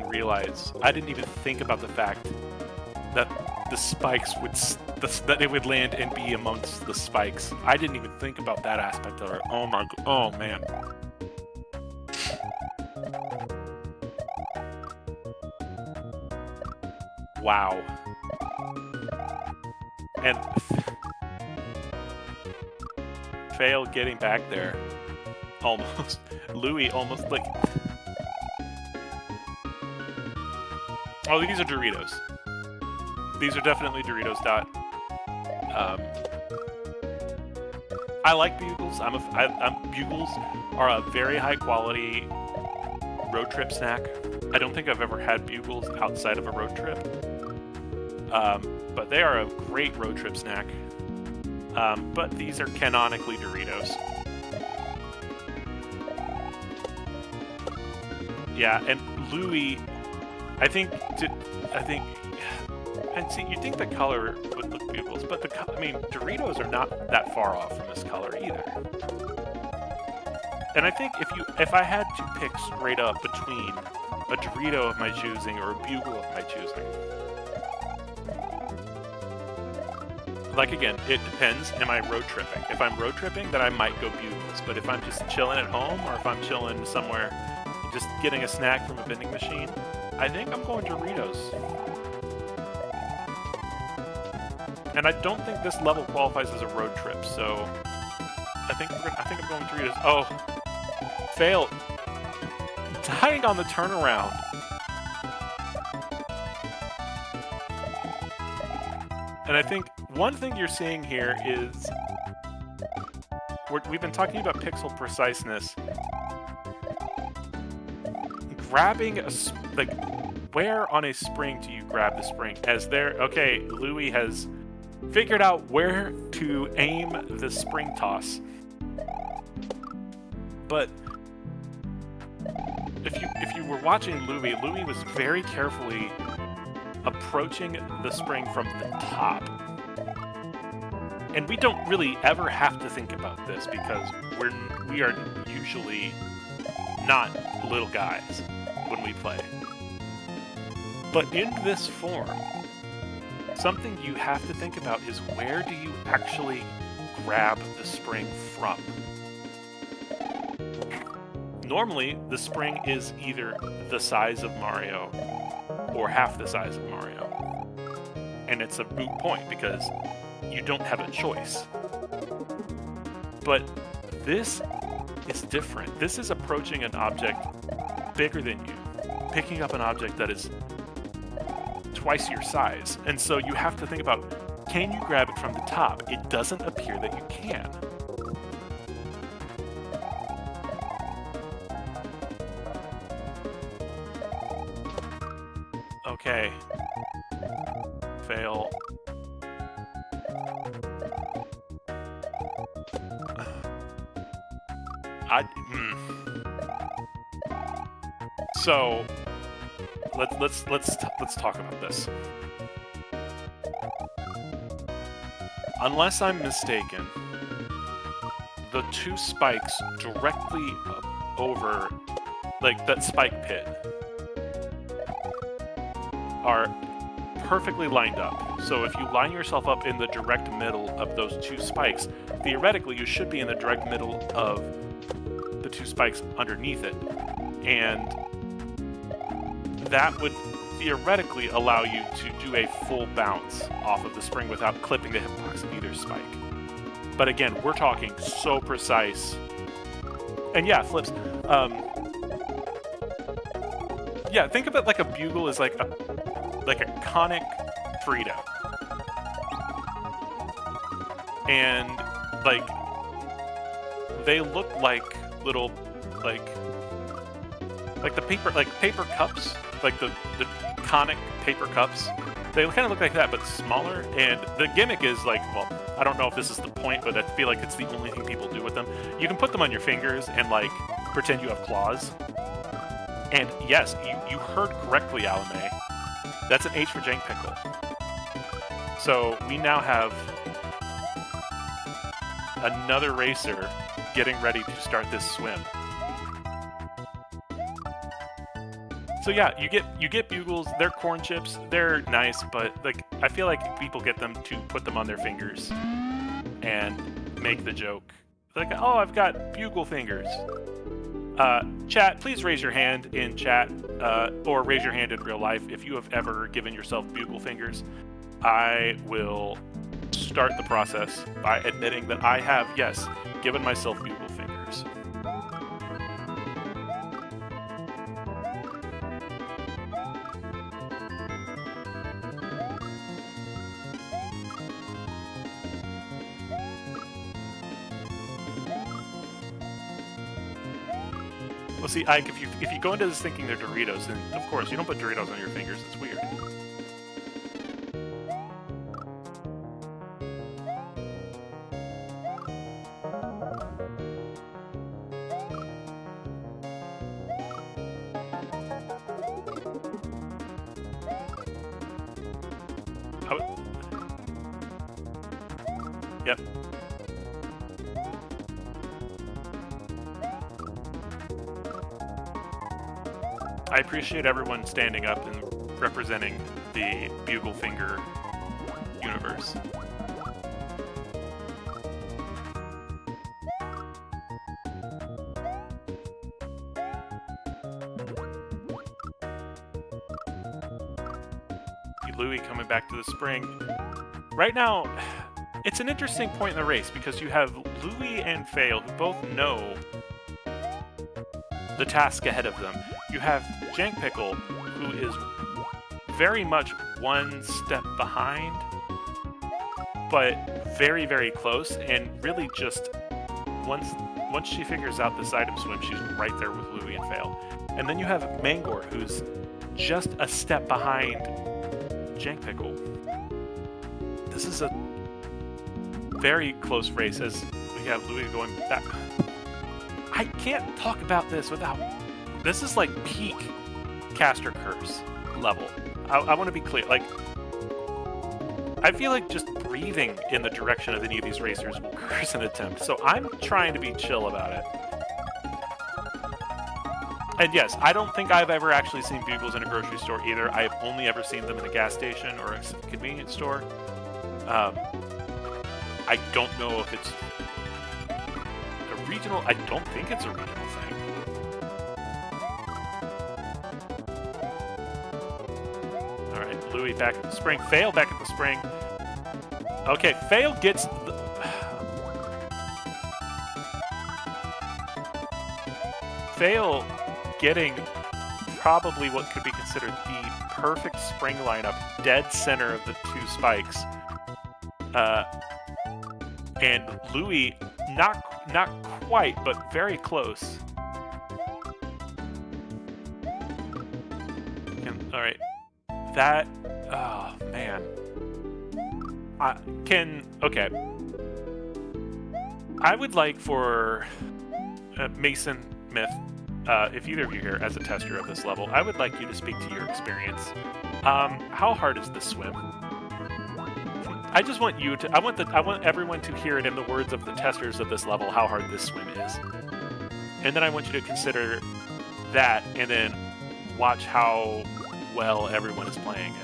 realize, I didn't even think about the fact that the spikes that they would land and be amongst the spikes. I didn't even think about that aspect of it. Oh man. Wow. And Fail getting back there. Almost. Louis almost like... Oh, these are Doritos. These are definitely Doritos, Dot. I like Bugles. Bugles are a very high quality road trip snack. I don't think I've ever had Bugles outside of a road trip. But they are a great road trip snack. But these are canonically Doritos. Yeah, and Louis, I think, I think, and see, you'd think the color would look bugles, but I mean, Doritos are not that far off from this color either. And I think if I had to pick straight up between a Dorito of my choosing or a bugle of my choosing, like again, it depends. Am I road tripping? If I'm road tripping, then I might go bugles. But if I'm just chilling at home, or if I'm chilling somewhere, just getting a snack from a vending machine, I think I'm going Doritos. And I don't think this level qualifies as a road trip, so I think I'm going Doritos. Oh, fail. Dying on the turnaround. And I think one thing you're seeing here is we've been talking about pixel preciseness. Grabbing where on a spring do you grab the spring? Okay, Louis has figured out where to aim the spring toss. But if you were watching Louis was very carefully approaching the spring from the top. And we don't really ever have to think about this because we are usually not little guys when we play. But in this form, something you have to think about is where do you actually grab the spring from? Normally, the spring is either the size of Mario or half the size of Mario. And it's a moot point because you don't have a choice. But this is different. This is approaching an object bigger than you, picking up an object that is twice your size. And so you have to think about, can you grab it from the top? It doesn't appear that you can. Okay. Fail. So let's talk about this. Unless I'm mistaken, the two spikes directly over, like that spike pit, are perfectly lined up. So if you line yourself up in the direct middle of those two spikes, theoretically you should be in the direct middle of the two spikes underneath it. And that would theoretically allow you to do a full bounce off of the spring without clipping the hitbox of either spike. But again, we're talking so precise. And yeah, flips. Yeah, think of it like a bugle is like a conic Frito. And like they look like little like the paper cups, like the conic paper cups. They kind of look like that, but smaller. And the gimmick is like, well, I don't know if this is the point, but I feel like it's the only thing people do with them. You can put them on your fingers and like pretend you have claws. And yes, you heard correctly, Alame. That's an H for Jank Pickle. So we now have another racer getting ready to start this swim. So yeah, you get bugles. They're corn chips. They're nice, but like I feel like people get them to put them on their fingers and make the joke. Like, oh, I've got bugle fingers. Chat, please raise your hand in chat, or raise your hand in real life if you have ever given yourself bugle fingers. I will start the process by admitting that I have, yes, given myself bugle fingers. Well, see, Ike, if you go into this thinking they're Doritos, then of course you don't put Doritos on your fingers. It's weird. Yep. I appreciate everyone standing up and representing the bugle finger universe. Louis coming back to the spring. Right now, it's an interesting point in the race because you have Louis and Fail, who both know the task ahead of them. You have Jank Pickle, who is very much one step behind, but very, very close, and really just once she figures out this item swim, she's right there with Louis and Fail. And then you have Mangor, who's just a step behind Jank Pickle. This is a very close race as we have Louis going back. I can't talk about this without... This is like peak Caster Curse level. I want to be clear. Like, I feel like just breathing in the direction of any of these racers will curse an attempt. So I'm trying to be chill about it. And yes, I don't think I've ever actually seen bugles in a grocery store either. I've only ever seen them in a gas station or a convenience store. I don't know if it's a regional... I don't think it's a regional thing. All right, Louis back at the spring. Fail back at the spring. Okay, Fail gets... Fail getting probably what could be considered the perfect spring lineup, dead center of the two spikes. And Louis, not quite, but very close. All right, that, oh man. Okay. I would like for Mason Myth, if either of you here as a tester of this level, I would like you to speak to your experience. How hard is this swim? I just want you to, I want everyone to hear it in the words of the testers of this level, how hard this swim is. And then I want you to consider that and then watch how well everyone is playing it.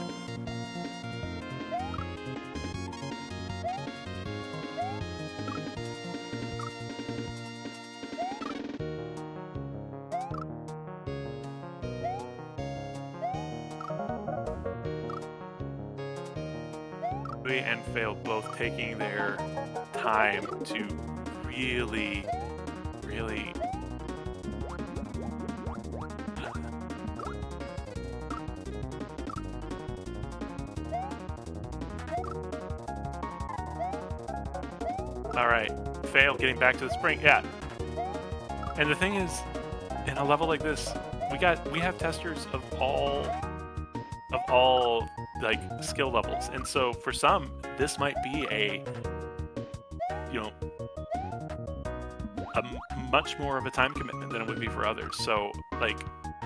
And Fail both taking their time to really all right, Fail getting back to the spring. Yeah, and the thing is, in a level like this, we have testers of all like skill levels, and so for some this might be a much more of a time commitment than it would be for others. So like,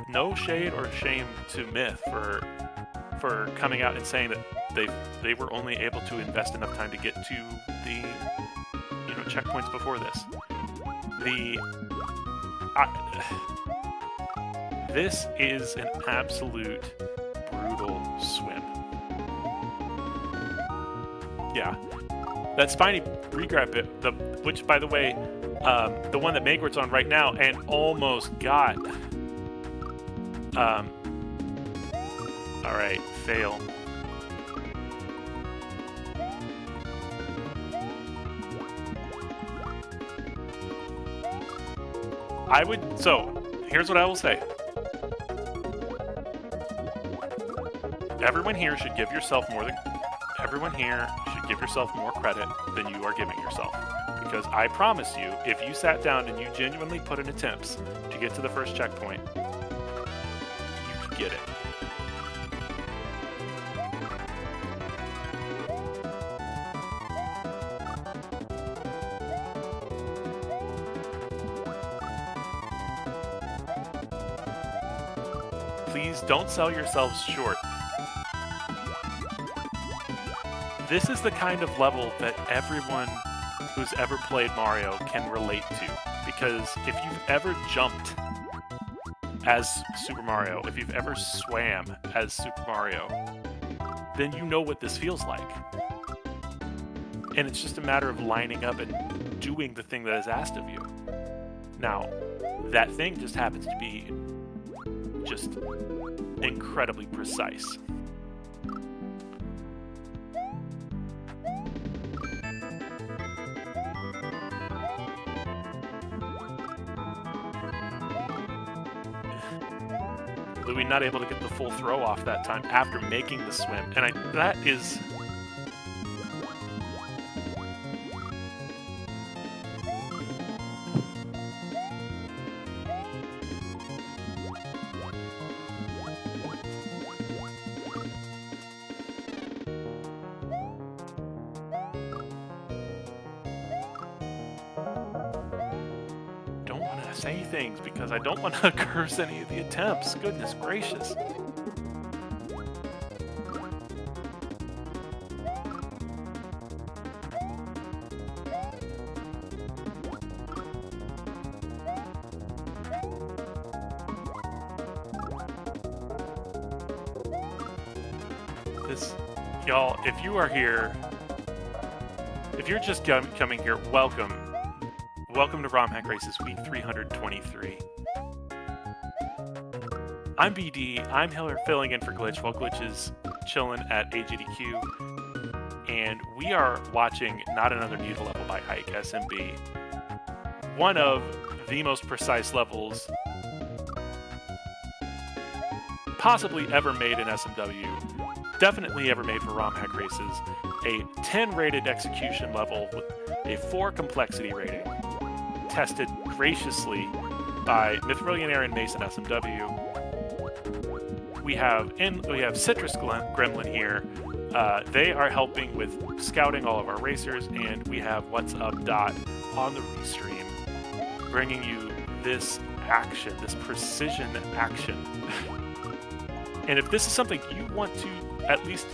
no shade or shame to Myth for coming out and saying that they were only able to invest enough time to get to the checkpoints before this. This is an absolute brutal swim. Yeah, that spiny regrab bit, which by the way, the one that Magort's on right now and almost got. All right, Fail. So here's what I will say. Everyone here should give yourself more credit than you are giving yourself. Because I promise you, if you sat down and you genuinely put in attempts to get to the first checkpoint, you could get it. Please don't sell yourselves short. This is the kind of level that everyone who's ever played Mario can relate to. Because if you've ever jumped as Super Mario, if you've ever swam as Super Mario, then you know what this feels like. And it's just a matter of lining up and doing the thing that is asked of you. Now, that thing just happens to be just incredibly precise. Louis not able to get the full throw off that time after making the swim, and that is... Don't want to say things because I don't want to curse any of the attempts. Goodness gracious. Y'all, if you are here, if you're just coming here, welcome. Welcome to ROM Hack Races Week 323. I'm BD, I'm filling in for Glitch while Glitch is chilling at AGDQ, and we are watching Not Another Needle level by IkeSMB. One of the most precise levels possibly ever made in SMW. Definitely ever made for ROM Hack Races, a 10 rated execution level with a 4 complexity rating, tested graciously by Mithrilian and Mason SMW. We have Citrus Gremlin here. They are helping with scouting all of our racers, and we have What's Up Dot on the restream, bringing you this action, this precision action. And if this is something you want to at least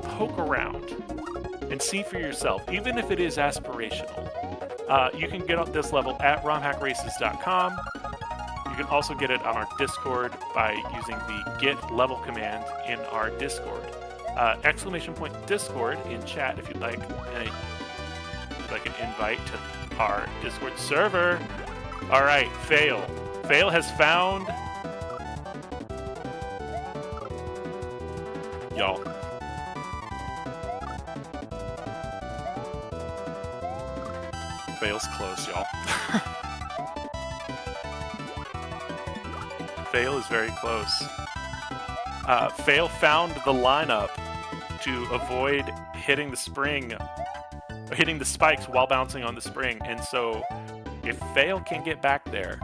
poke around and see for yourself, even if it is aspirational, you can get this level at romhackraces.com. You can also get it on our Discord by using the get level command in our Discord. !Discord in chat if you'd like an invite to our Discord server. All right, Fail. Fail has found... Y'all. Fail's close, y'all. Fail is very close. Fail found the lineup to avoid hitting the spikes while bouncing on the spring, and so if Fail can get back there,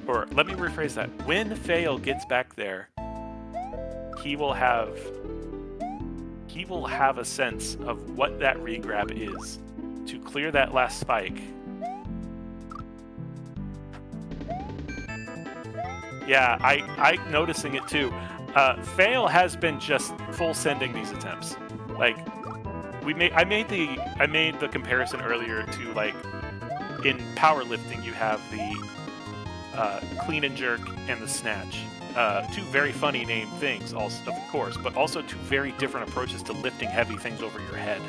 or let me rephrase that, when Fail gets back there, he will have a sense of what that regrab is to clear that last spike. Yeah, I noticing it too. Fail has been just full sending these attempts. Like I made the comparison earlier to, like, in powerlifting you have the clean and jerk and the snatch. Two very funny named things, also, of course, but also two very different approaches to lifting heavy things over your head.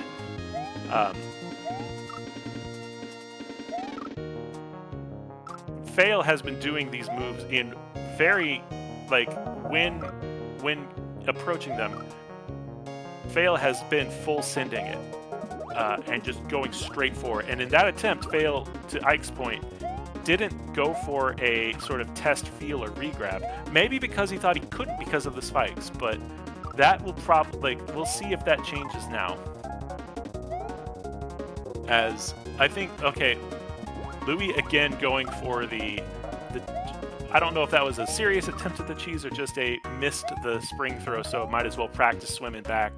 Fail has been doing these moves in very, like, when approaching them, Fail has been full sending it and just going straight for it. And in that attempt, Fail, to Ike's point, didn't go for a sort of test feel or regrab. Maybe because he thought he couldn't because of the spikes, but that will probably, like, we'll see if that changes now. As I think, okay, Louis again going for the I don't know if that was a serious attempt at the cheese or just a missed the spring throw, so might as well practice swimming back,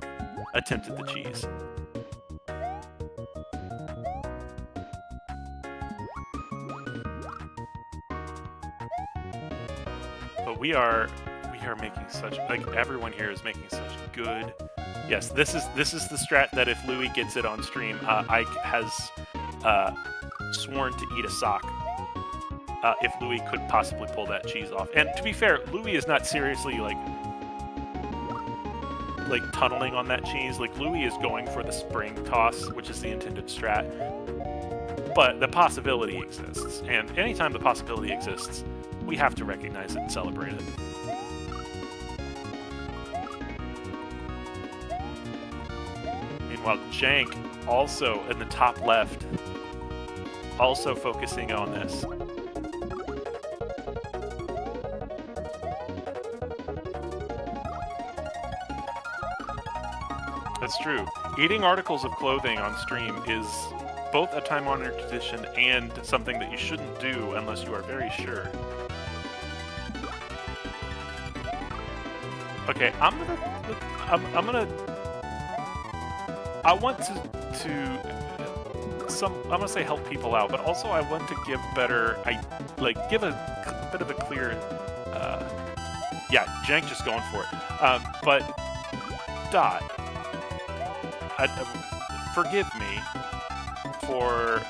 attempt at the cheese. But we are making such, like, everyone here is making such good. Yes, this is the strat that if Louis gets it on stream, Ike has sworn to eat a sock if Louis could possibly pull that cheese off. And to be fair, Louis is not seriously like tunneling on that cheese. Like, Louis is going for the spring toss, which is the intended strat. But the possibility exists, and anytime the possibility exists, we have to recognize it and celebrate it. Meanwhile, Jank, also in the top left, also focusing on this. That's true. Eating articles of clothing on stream is both a time-honored tradition and something that you shouldn't do unless you are very sure. Okay, I want I'm gonna say help people out, but also I want to give give a bit of a clear, yeah, Jank just going for it. But Dot, forgive me for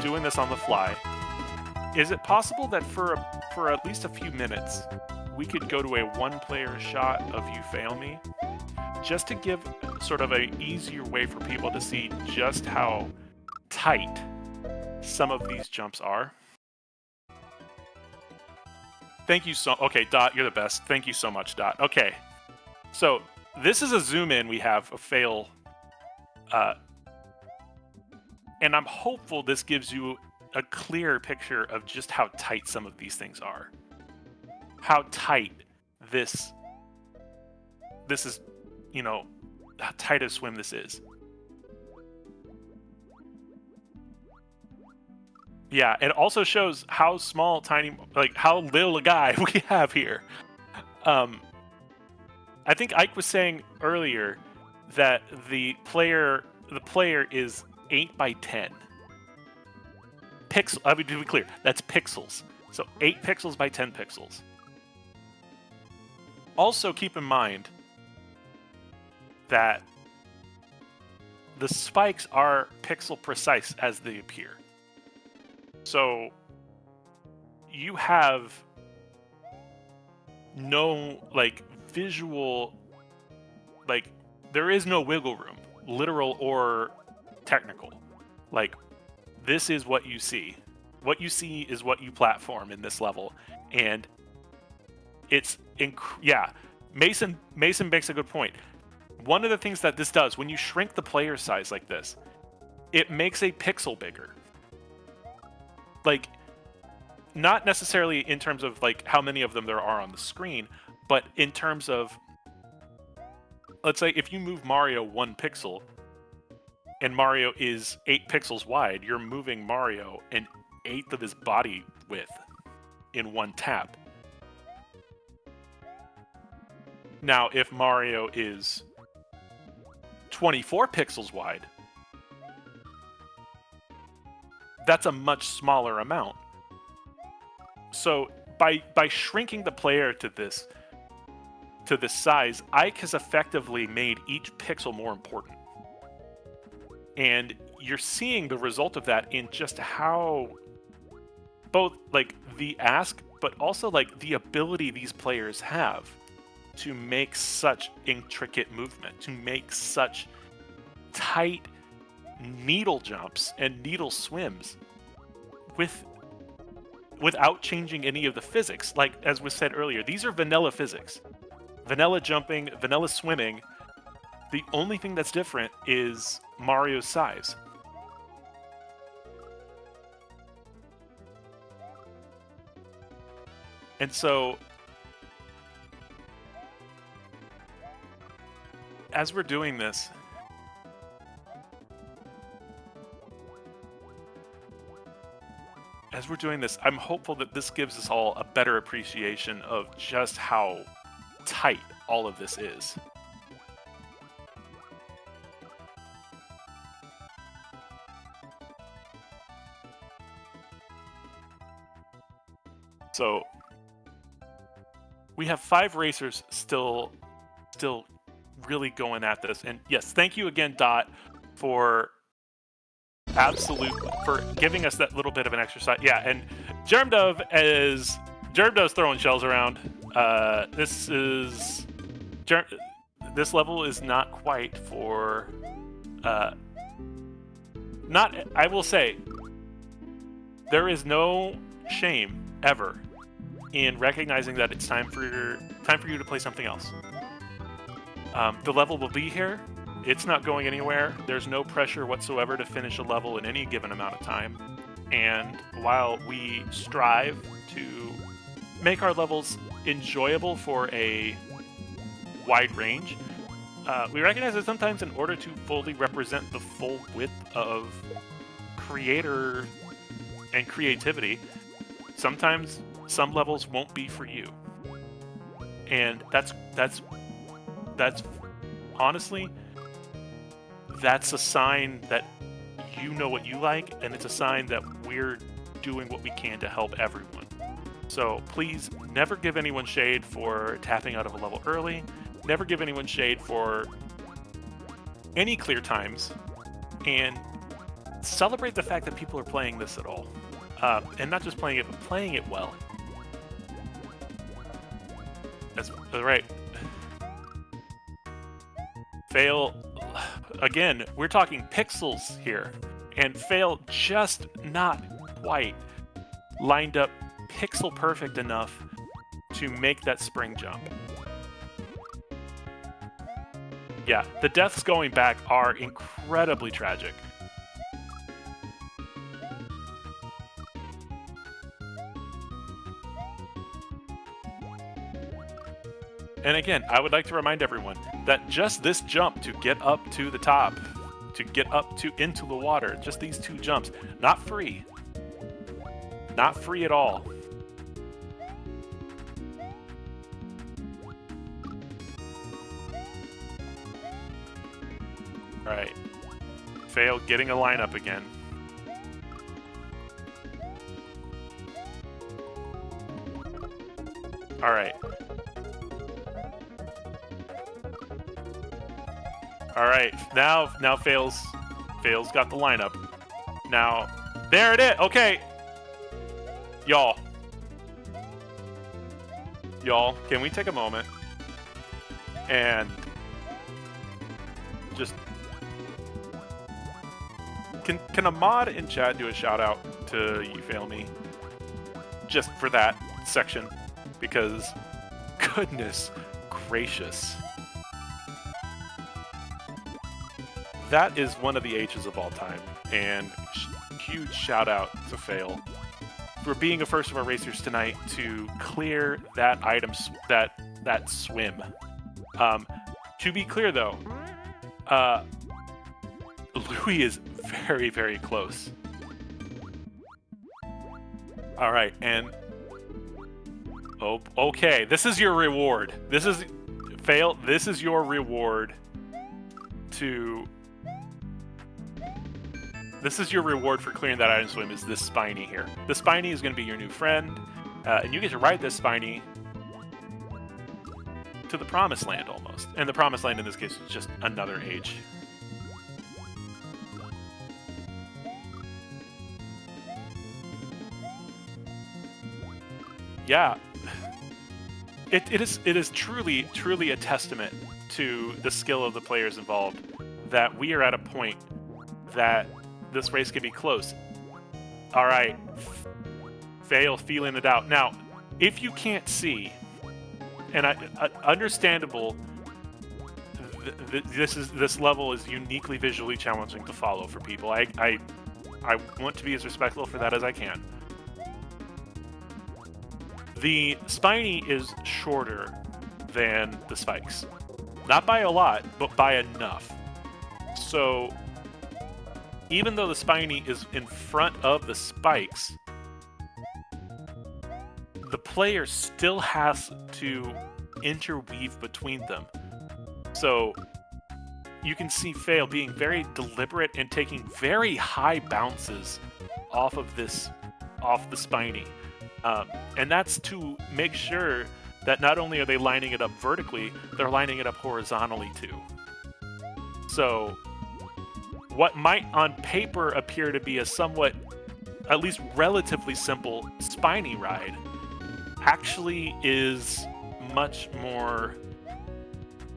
doing this on the fly. Is it possible that for at least a few minutes, we could go to a one-player shot of you fail me? Just to give sort of an easier way for people to see just how tight some of these jumps are. Thank you okay, Dot, you're the best. Thank you so much, Dot. Okay, so this is a zoom in we have a fail, and I'm hopeful this gives you a clear picture of just how tight some of these things are. How tight this is, you know, how tight a swim this is. Yeah, it also shows how small, tiny, like how little a guy we have here. I think Ike was saying earlier that the player is 8 by 10 pixel. I mean, to be clear, that's pixels. So 8 pixels by 10 pixels. Also, keep in mind that the spikes are pixel precise as they appear. So you have no visual, there is no wiggle room, literal or technical. This is what you see. What you see is what you platform in this level, and it's yeah. Mason makes a good point. One of the things that this does, when you shrink the player size like this, it makes a pixel bigger. Not necessarily in terms of how many of them there are on the screen, but in terms of, let's say if you move Mario 1 pixel and Mario is 8 pixels wide, you're moving Mario an eighth of his body width in one tap. Now, if Mario is 24 pixels wide, that's a much smaller amount. So by shrinking the player to this size, Ike has effectively made each pixel more important. And you're seeing the result of that in just how both the ask, but also the ability these players have to make such intricate movement, to make such tight needle jumps and needle swims without changing any of the physics. As was said earlier, these are vanilla physics. Vanilla jumping, vanilla swimming. The only thing that's different is Mario's size. And so, as we're doing this, I'm hopeful that this gives us all a better appreciation of just how tight all of this is. So we have 5 racers still really going at this. And yes, thank you again, Dot, for for giving us that little bit of an exercise. Yeah, and Germdove's throwing shells around. This is this level is not quite for not. I will say there is no shame ever in recognizing that it's time for you to play something else. The level will be here. It's not going anywhere. There's no pressure whatsoever to finish a level in any given amount of time. And while we strive to make our levels enjoyable for a wide range, we recognize that sometimes in order to fully represent the full width of creator and creativity, sometimes some levels won't be for you. And that's honestly, that's a sign that you know what you like, and it's a sign that we're doing what we can to help everyone. So please never give anyone shade for tapping out of a level early. Never give anyone shade for any clear times, and celebrate the fact that people are playing this at all. And not just playing it, but playing it well. That's right. Fail, again, we're talking pixels here, and Fail just not quite lined up pixel perfect enough to make that spring jump. Yeah, the deaths going back are incredibly tragic. And again, I would like to remind everyone that just this jump to get up to the top, to get up to into the water, just these 2 jumps, not free. Not free at all. All right. Fail getting a lineup again. All right. All right, now Fail's got the lineup. Now, there it is. Okay, y'all, can we take a moment and just can a mod in chat do a shout out to You Fail Me just for that section, because goodness gracious. That is one of the H's of all time, and huge shout out to Fail for being a first of our racers tonight to clear that item, that swim. To be clear though, Louis is very, very close. All right, and oh, okay, this is your reward. This is Fail. This is your reward to. This is your reward for clearing that item swim, is this Spiny here. The Spiny is going to be your new friend, and you get to ride this Spiny to the Promised Land almost. And the Promised Land in this case is just another age. Yeah, it is truly a testament to the skill of the players involved that we are at a point that this race can be close. All right, Fail feeling it out. Now, if you can't see, and understandable, this level is uniquely visually challenging to follow for people. I want to be as respectful for that as I can. The Spiny is shorter than the spikes. Not by a lot, but by enough. So even though the Spiny is in front of the spikes, the player still has to interweave between them. So you can see Fail being very deliberate and taking very high bounces off the Spiny. And that's to make sure that not only are they lining it up vertically, they're lining it up horizontally too. So what might on paper appear to be a somewhat, at least relatively simple spiny ride actually is much more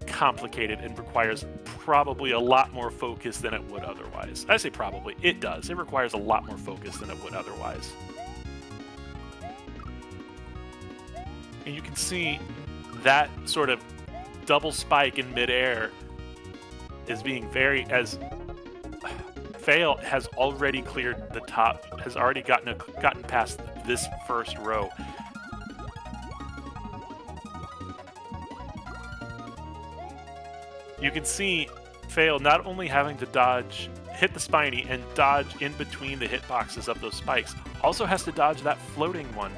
complicated and requires probably a lot more focus than it would otherwise. I say probably, it does. It requires a lot more focus than it would otherwise. And you can see that sort of double spike in midair is being very, as Fail has already cleared the top, has already gotten past this first row. You can see Fail not only having to hit the spiny and dodge in between the hitboxes of those spikes, also has to dodge that floating one.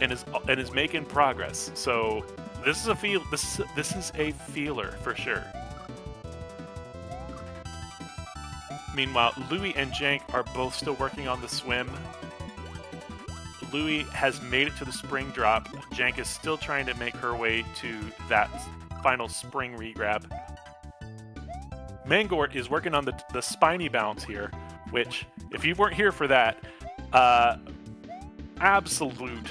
And is making progress. So this is a feeler for sure. Meanwhile, Louie and Jank are both still working on the swim. Louie has made it to the spring drop. Jank is still trying to make her way to that final spring regrab. Mangort is working on the spiny bounce here, which, if you weren't here for that, absolute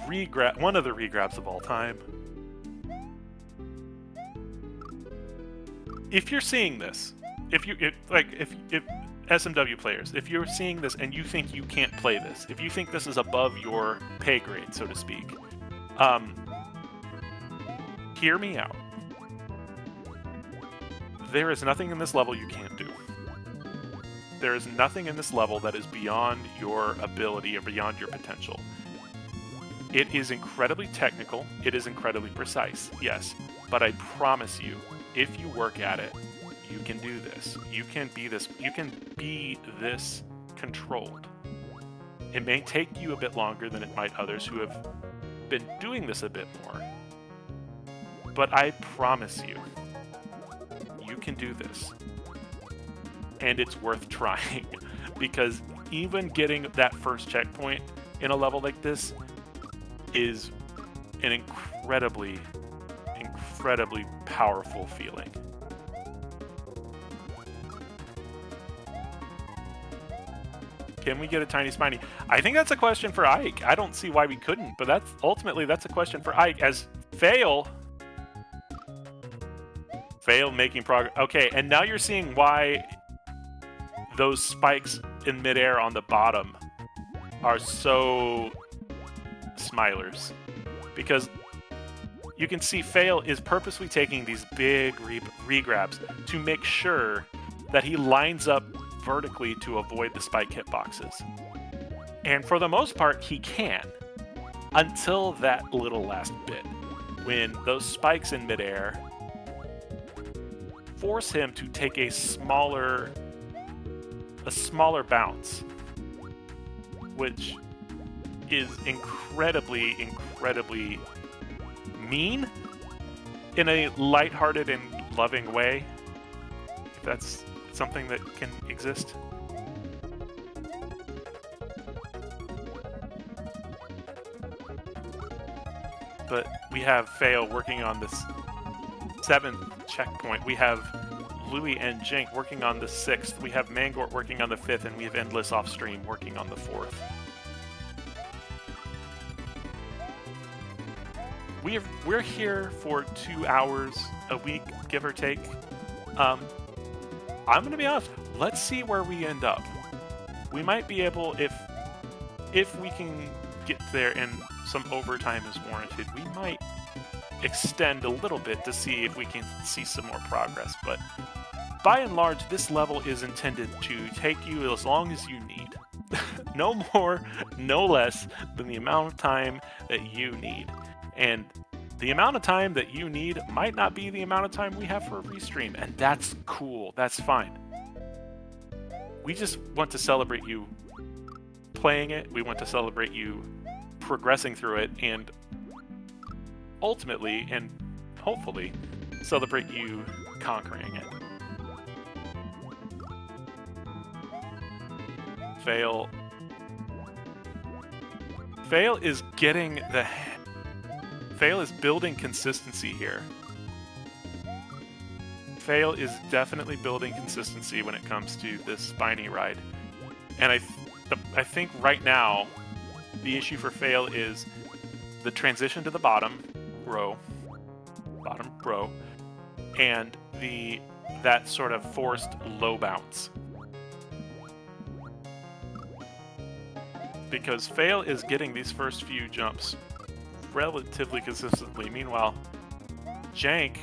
regrab, one of the regrabs of all time. If you're seeing this, if SMW players, if you're seeing this and you think you can't play this, if you think this is above your pay grade, so to speak, hear me out. There is nothing in this level you can't do. There is nothing in this level that is beyond your ability or beyond your potential. It is incredibly technical, it is incredibly precise, yes, but I promise you, if you work at it, you can do this. You can be this controlled. It may take you a bit longer than it might others who have been doing this a bit more. But I promise you, you can do this. And it's worth trying. Because even getting that first checkpoint in a level like this is an incredibly, incredibly powerful feeling. Can we get a tiny spiny? I think that's a question for Ike. I don't see why we couldn't, but that's a question for Ike as Fail making progress. Okay, and now you're seeing why those spikes in midair on the bottom are so smilers. Because you can see Fail is purposely taking these big regrabs to make sure that he lines up vertically to avoid the spike hitboxes. And for the most part, he can. Until that little last bit. When those spikes in midair force him to take a smaller bounce. Which is incredibly, incredibly mean in a lighthearted and loving way. If that's something that can exist. But we have Fail working on this 7th checkpoint. We have Louie and Jank working on the 6th. We have Mangort working on the 5th, and we have Endless Offstream working on the 4th. We're here for 2 hours a week, give or take. I'm gonna be honest. Let's see where we end up. We might be able, if we can get there and some overtime is warranted, we might extend a little bit to see if we can see some more progress. But by and large, this level is intended to take you as long as you need. No more, no less than the amount of time that you need. And the amount of time that you need might not be the amount of time we have for a restream, and that's cool, that's fine. We just want to celebrate you playing it, we want to celebrate you progressing through it, and ultimately, and hopefully, celebrate you conquering it. Fail Fail is getting the... Fail is building consistency here. Fail is definitely building consistency when it comes to this spiny ride. And I think right now, the issue for Fail is the transition to the bottom row, and that sort of forced low bounce. Because Fail is getting these first few jumps relatively consistently. Meanwhile, Jank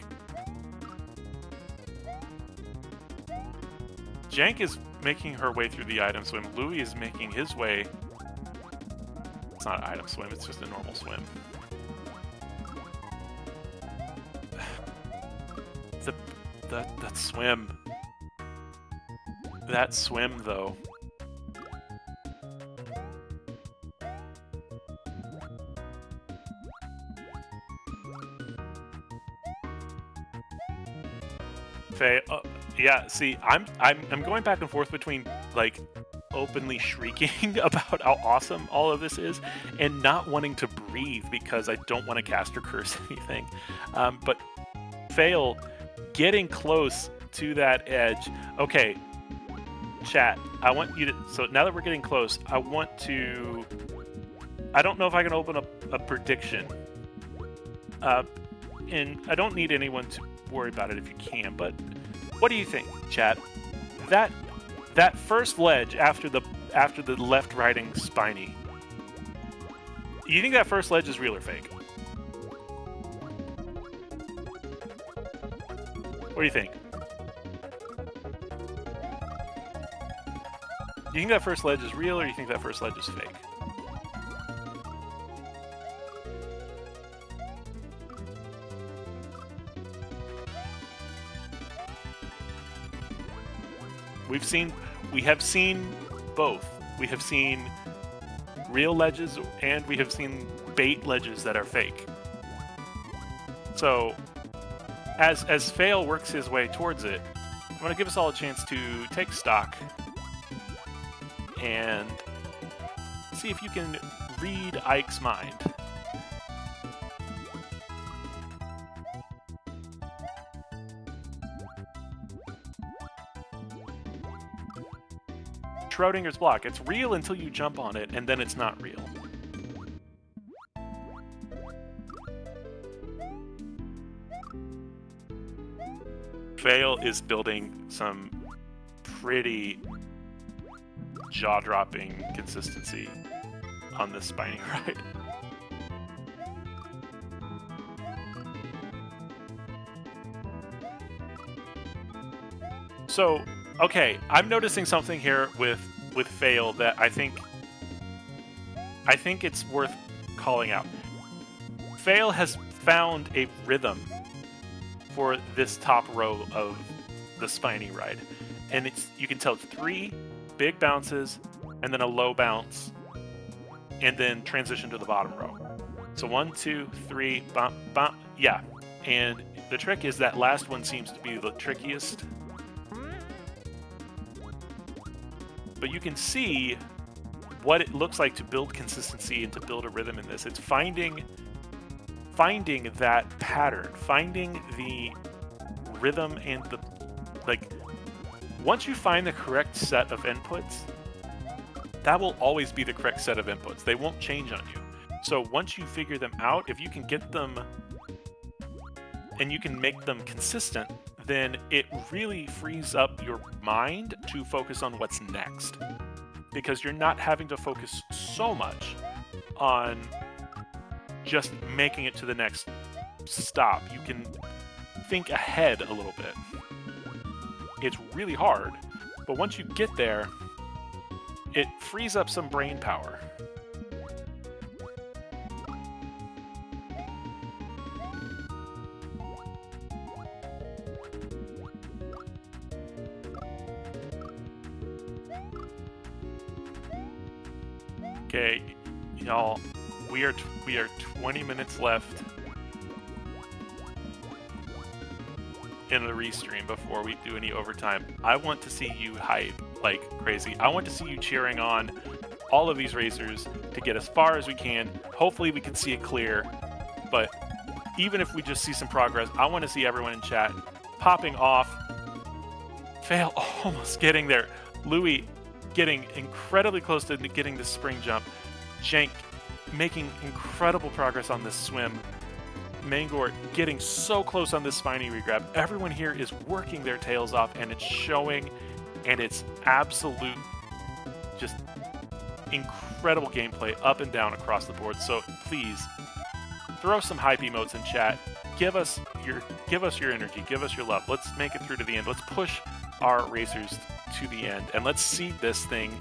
is making her way through the item swim. Louis is making his way. It's not an item swim, it's just a normal swim. That swim. That swim, though. Faye, yeah. See, I'm going back and forth between like openly shrieking about how awesome all of this is and not wanting to breathe because I don't want to cast or curse anything. But Fail getting close to that edge. Okay, chat. I want you to. So now that we're getting close, I want to. I don't know if I can open up a prediction. And I don't need anyone to worry about it if you can, but what do you think, chat? That first ledge after the left riding spiny. You think that first ledge is real or fake? What do you think? Do you think that first ledge is real or do you think that first ledge is fake? We have seen both. We have seen real ledges and we have seen bait ledges that are fake. So, as Fail works his way towards it, I'm going to give us all a chance to take stock and see if you can read Ike's mind. Schrodinger's block. It's real until you jump on it, and then it's not real. Fail is building some pretty jaw-dropping consistency on this spiny ride. So, okay, I'm noticing something here with Fail that I think it's worth calling out. Fail has found a rhythm for this top row of the spiny ride, and you can tell it's 3 big bounces and then a low bounce, and then transition to the bottom row. So 1, 2, 3, bump, bump, yeah. And the trick is that last one seems to be the trickiest. But you can see what it looks like to build consistency and to build a rhythm in this. It's finding that pattern, finding the rhythm and the, like, once you find the correct set of inputs, that will always be the correct set of inputs. They won't change on you. So once you figure them out, if you can get them and you can make them consistent, then it really frees up your mind to focus on what's next. Because you're not having to focus so much on just making it to the next stop. You can think ahead a little bit. It's really hard, but once you get there, it frees up some brain power. Okay, y'all, we are 20 minutes left in the restream before we do any overtime. I want to see you hype like crazy. I want to see you cheering on all of these racers to get as far as we can. Hopefully we can see it clear, but even if we just see some progress, I want to see everyone in chat popping off. Fail almost getting there. Louis getting incredibly close to getting the spring jump. Jank making incredible progress on this swim. Mangor getting so close on this spiny regrab. Everyone here is working their tails off, and it's showing, and it's absolute, just incredible gameplay up and down across the board. So please throw some hype emotes in chat. Give us your energy. Give us your love. Let's make it through to the end. Let's push our racers to the end, and let's see this thing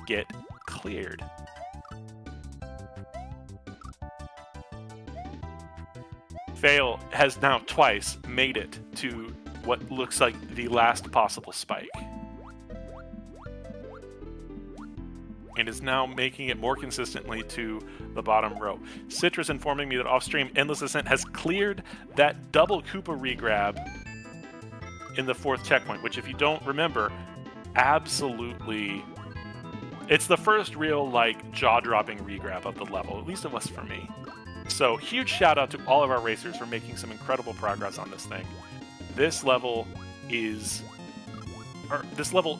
get cleared. Fail has now twice made it to what looks like the last possible spike, and is now making it more consistently to the bottom row. Citrus informing me that off-stream Endless Ascent has cleared that double Koopa regrab in the 4th checkpoint, which, if you don't remember, absolutely, it's the first real, like, jaw-dropping regrab of the level. At least it was for me. So huge shout out to all of our racers for making some incredible progress on this thing. This level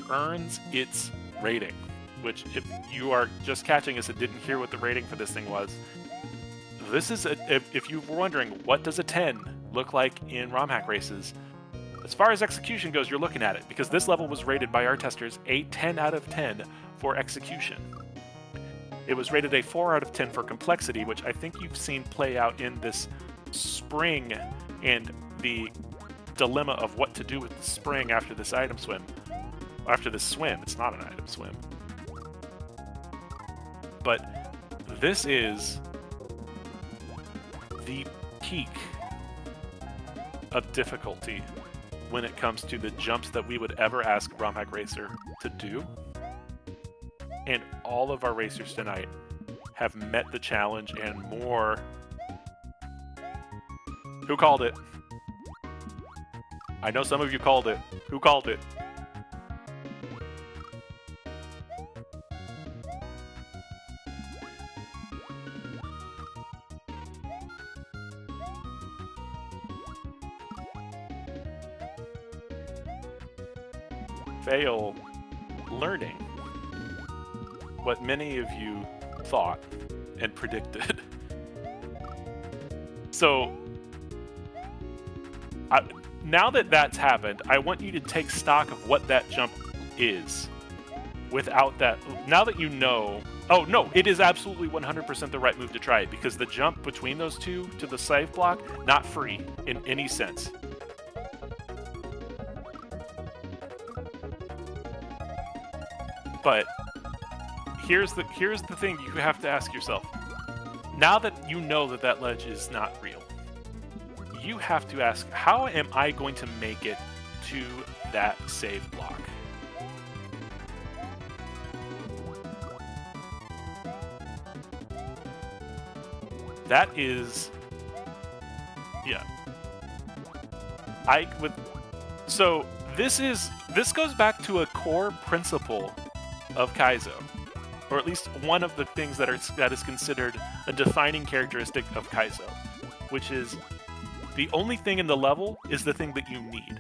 earns its rating, which, if you are just catching us and didn't hear what the rating for this thing was, this is if you were wondering what does a 10 look like in ROM hack races, as far as execution goes, you're looking at it, because this level was rated by our testers a 10 out of 10 for execution. It was rated a 4 out of 10 for complexity, which I think you've seen play out in this spring and the dilemma of what to do with the spring after this item swim. After this swim, it's not an item swim. But this is the peak of difficulty when it comes to the jumps that we would ever ask ROM hack Racer to do. And all of our racers tonight have met the challenge and more. Who called it? I know some of you called it. Who called it? Fail learning what many of you thought and predicted. So now that that's happened, I want you to take stock of what that jump is. Without that, now that you know, oh no, it is absolutely 100% the right move to try it, because the jump between those two to the save block, not free in any sense. But here's the thing you have to ask yourself. Now that you know that that ledge is not real, you have to ask, how am I going to make it to that save block? That is, yeah. So this goes back to a core principle of Kaizo, or at least one of the things that is considered a defining characteristic of Kaizo, which is the only thing in the level is the thing that you need.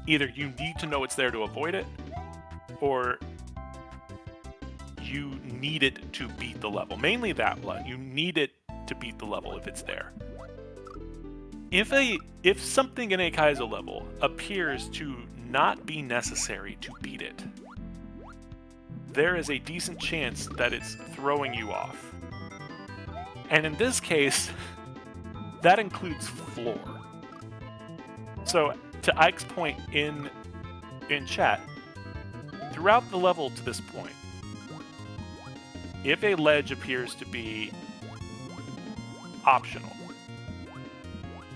Either you need to know it's there to avoid it, or you need it to beat the level. Mainly that one. You need it to beat the level if it's there. If something in a Kaizo level appears to not be necessary to beat it, there is a decent chance that it's throwing you off. And in this case, that includes floor. So to Ike's point in chat, throughout the level to this point, if a ledge appears to be optional,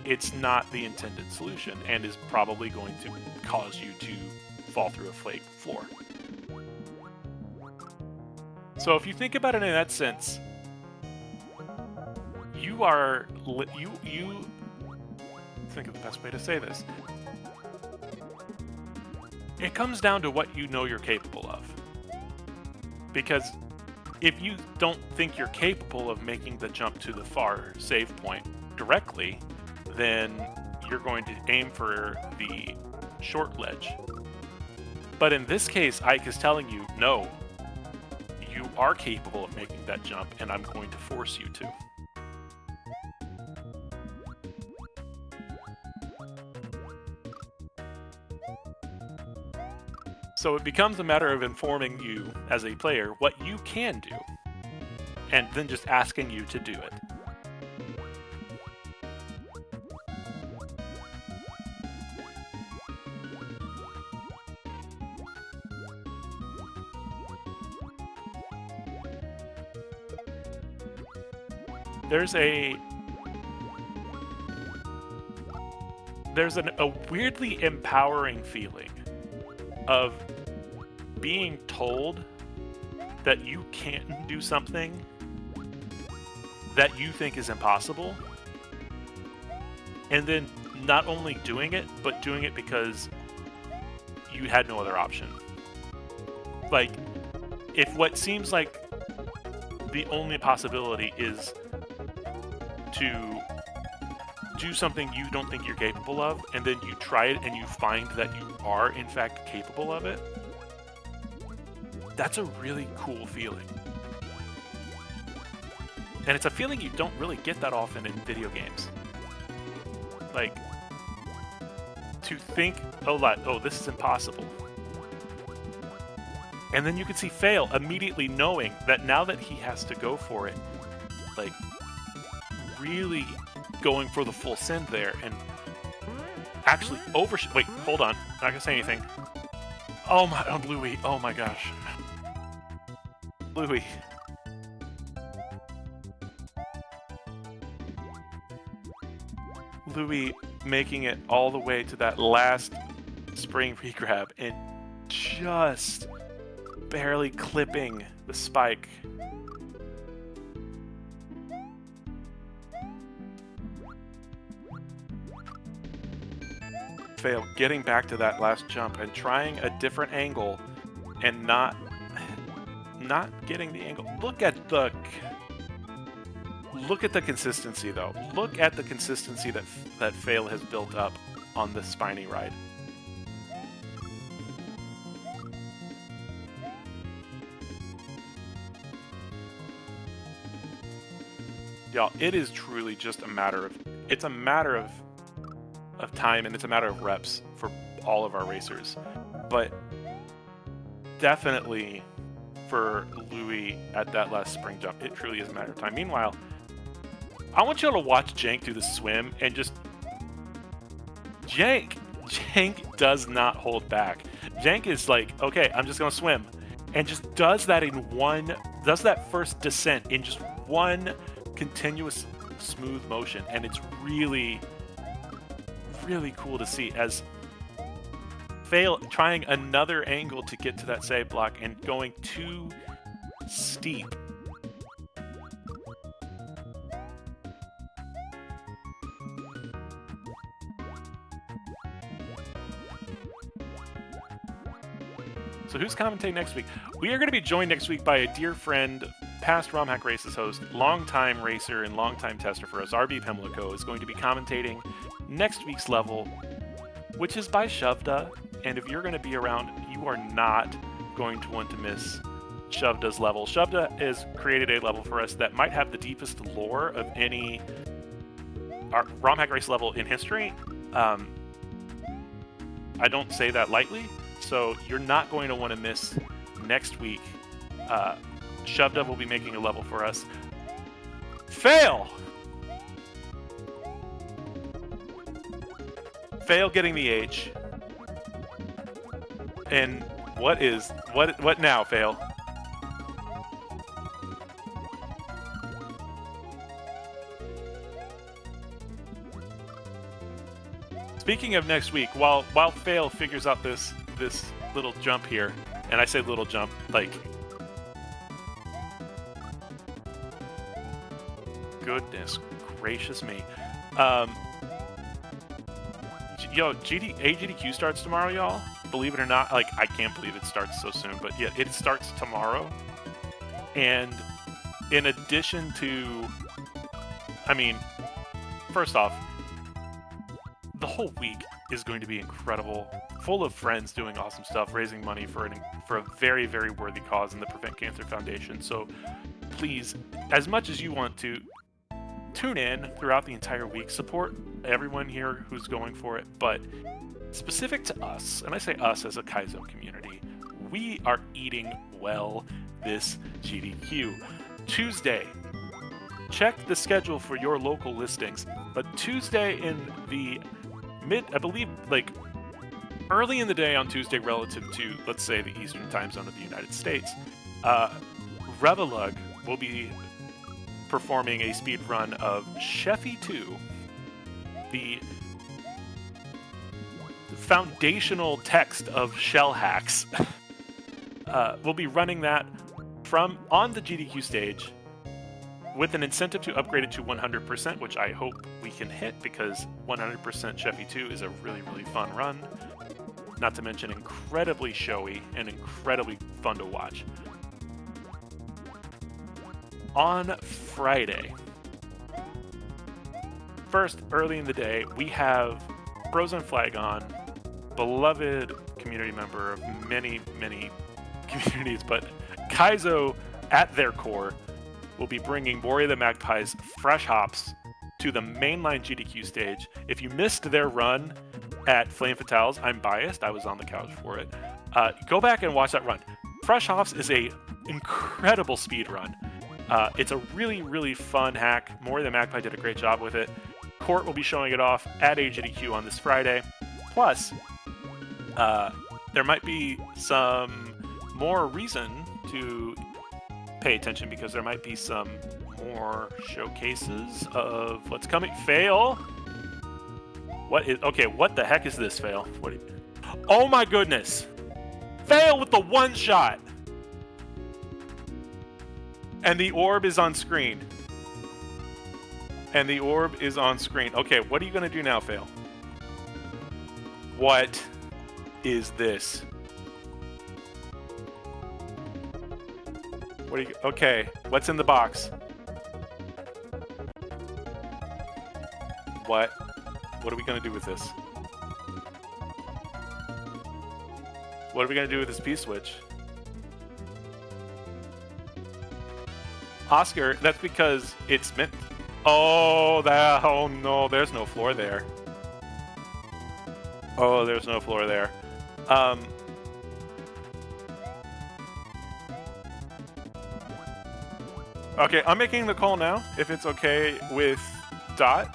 it's not the intended solution and is probably going to cause you to fall through a flake floor. So if you think about it in that sense, you think of the best way to say this. It comes down to what you know you're capable of. Because if you don't think you're capable of making the jump to the far save point directly, then you're going to aim for the short ledge. But in this case, Ike is telling you, no, you are capable of making that jump, and I'm going to force you to. So it becomes a matter of informing you as a player what you can do, and then just asking you to do it. There's a weirdly empowering feeling of being told that you can't do something that you think is impossible, and then not only doing it, but doing it because you had no other option. Like, if what seems like the only possibility is to do something you don't think you're capable of, and then you try it and you find that you are in fact capable of it, that's a really cool feeling. And it's a feeling you don't really get that often in video games. Like, to think, oh, this is impossible. And then you can see Fail immediately knowing that now that he has to go for it, like, really going for the full send there and actually wait, hold on. Not gonna say anything. Oh my, Louis. Oh my gosh. Louis. Louis making it all the way to that last spring regrab and just barely clipping the spike. Fail getting back to that last jump and trying a different angle and not getting the angle. Look at the consistency though. Look at the consistency that Fail has built up on this spiny ride. Y'all, it is truly just a matter of time, and it's a matter of reps for all of our racers. But definitely for Louis at that last spring jump, it truly is a matter of time. Meanwhile, I want y'all to watch Jank do the swim and just... Jank does not hold back. Jank is like, okay, I'm just gonna swim. And just does that that first descent in just one continuous smooth motion. And it's really, really cool to see as Fail trying another angle to get to that save block and going too steep. So who's commentating next week? We are going to be joined next week by a dear friend, past ROM Hack Races host, longtime racer and longtime tester for us, RB Pimlico, is going to be commentating next week's level, which is by Shovda. And if you're going to be around, you are not going to want to miss Shovda's level. Shovda has created a level for us that might have the deepest lore of any ROM Hack Race level in history. I don't say that lightly. So you're not going to want to miss next week. Shovda will be making a level for us. Fail getting the H. And what now, Fail? Speaking of next week, while Fail figures out this little jump here, and I say little jump, like, goodness gracious me. Yo, AGDQ starts tomorrow, y'all. Believe it or not, like, I can't believe it starts so soon, but yeah, it starts tomorrow. And in addition to, I mean, first off, the whole week is going to be incredible, full of friends doing awesome stuff, raising money for a very, very worthy cause in the Prevent Cancer Foundation. So please, as much as you want to, tune in throughout the entire week, support everyone here who's going for it, but specific to us, and I say us as a Kaizo community, we are eating well this GDQ. Tuesday, check the schedule for your local listings, but Tuesday in the I believe, like, early in the day on Tuesday relative to, let's say, the Eastern time zone of the United States, Revelug will be performing a speed run of Sheffy 2, the foundational text of shell hacks. We'll be running that on the GDQ stage with an incentive to upgrade it to 100%, which I hope we can hit, because 100% Sheffy 2 is a really, really fun run. Not to mention incredibly showy and incredibly fun to watch. On Friday, first, early in the day, we have Frozen Flagon, beloved community member of many, many communities, but Kaizo at their core will be bringing Boria the Magpie's Fresh Hops to the mainline GDQ stage. If you missed their run at Flame Fatales, I'm biased, I was on the couch for it. Go back and watch that run. Fresh Hops is a incredible speed run. It's a really, really fun hack. Boria the Magpie did a great job with it. Court will be showing it off at AGDQ on this Friday. Plus, there might be some more reason to pay attention, because there might be some more showcases of what's coming. Fail? Okay, what the heck is this, Fail? Oh my goodness! Fail with the one shot! And the orb is on screen. And the orb is on screen. Okay, what are you gonna do now, Fail? What is this? Okay, what's in the box? What are we gonna do with this? What are we gonna do with this P-switch? Oscar, that's because it's meant... Oh no, there's no floor there. Oh, there's no floor there. Okay, I'm making the call now, if it's okay with Dot.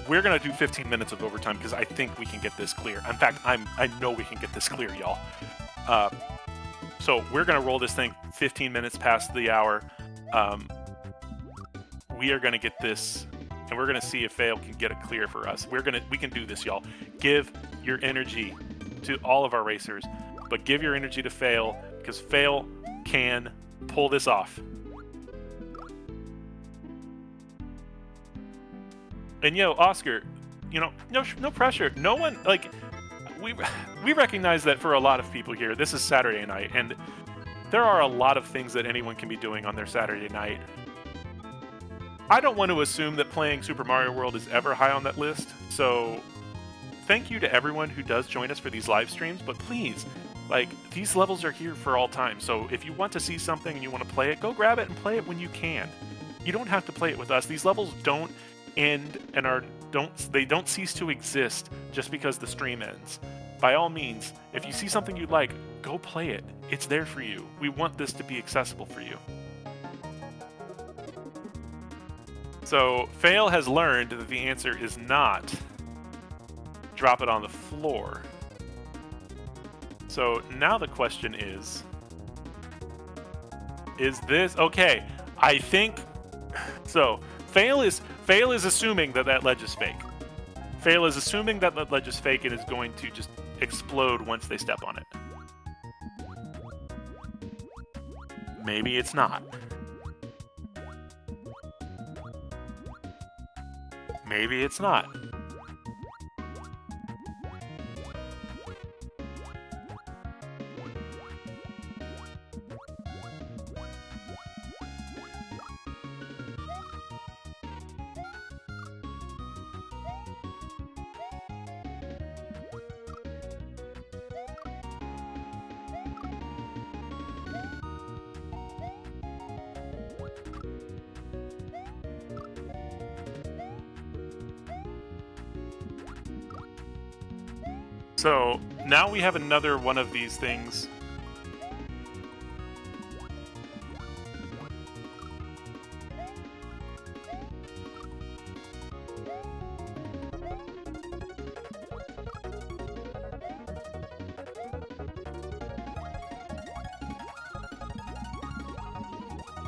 We're gonna do 15 minutes of overtime, because I think we can get this clear. In fact, I know we can get this clear, y'all. So we're gonna roll this thing 15 minutes past the hour. We are gonna get this, and we're gonna see if Fail can get it clear for us. We can do this, y'all. Give your energy to all of our racers, but give your energy to Fail, because Fail can pull this off. And Oscar, no pressure. No one, like, we recognize that for a lot of people here, this is Saturday night, and there are a lot of things that anyone can be doing on their Saturday night. I don't want to assume that playing Super Mario World is ever high on that list, so thank you to everyone who does join us for these live streams, but please, like, these levels are here for all time, so if you want to see something and you want to play it, go grab it and play it when you can. You don't have to play it with us. These levels don't end and they don't cease to exist just because the stream ends. By all means, if you see something you like, go play it. It's there for you. We want this to be accessible for you. So Fail has learned that the answer is not drop it on the floor. So now the question is this okay? I think so. Fail is assuming that ledge is fake. Fail is assuming that ledge is fake and is going to just explode once they step on it. Maybe it's not. Maybe it's not. So now we have another one of these things.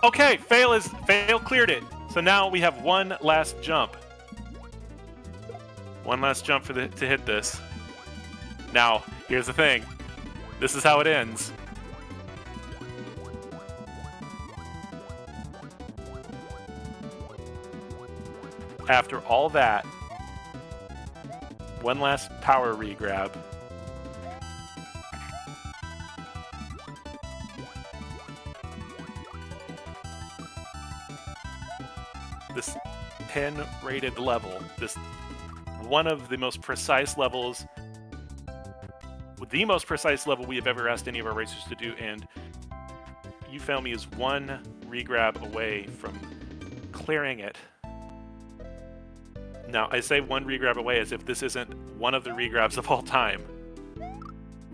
Okay, fail cleared it. So now we have one last jump. One last jump to hit this. Now, here's the thing. This is how it ends. After all that, one last power regrab. This 10-rated level, this one of the most precise levels, the most precise level we have ever asked any of our racers to do, and IkeSMB is one regrab away from clearing it. Now, I say one regrab away as if this isn't one of the regrabs of all time.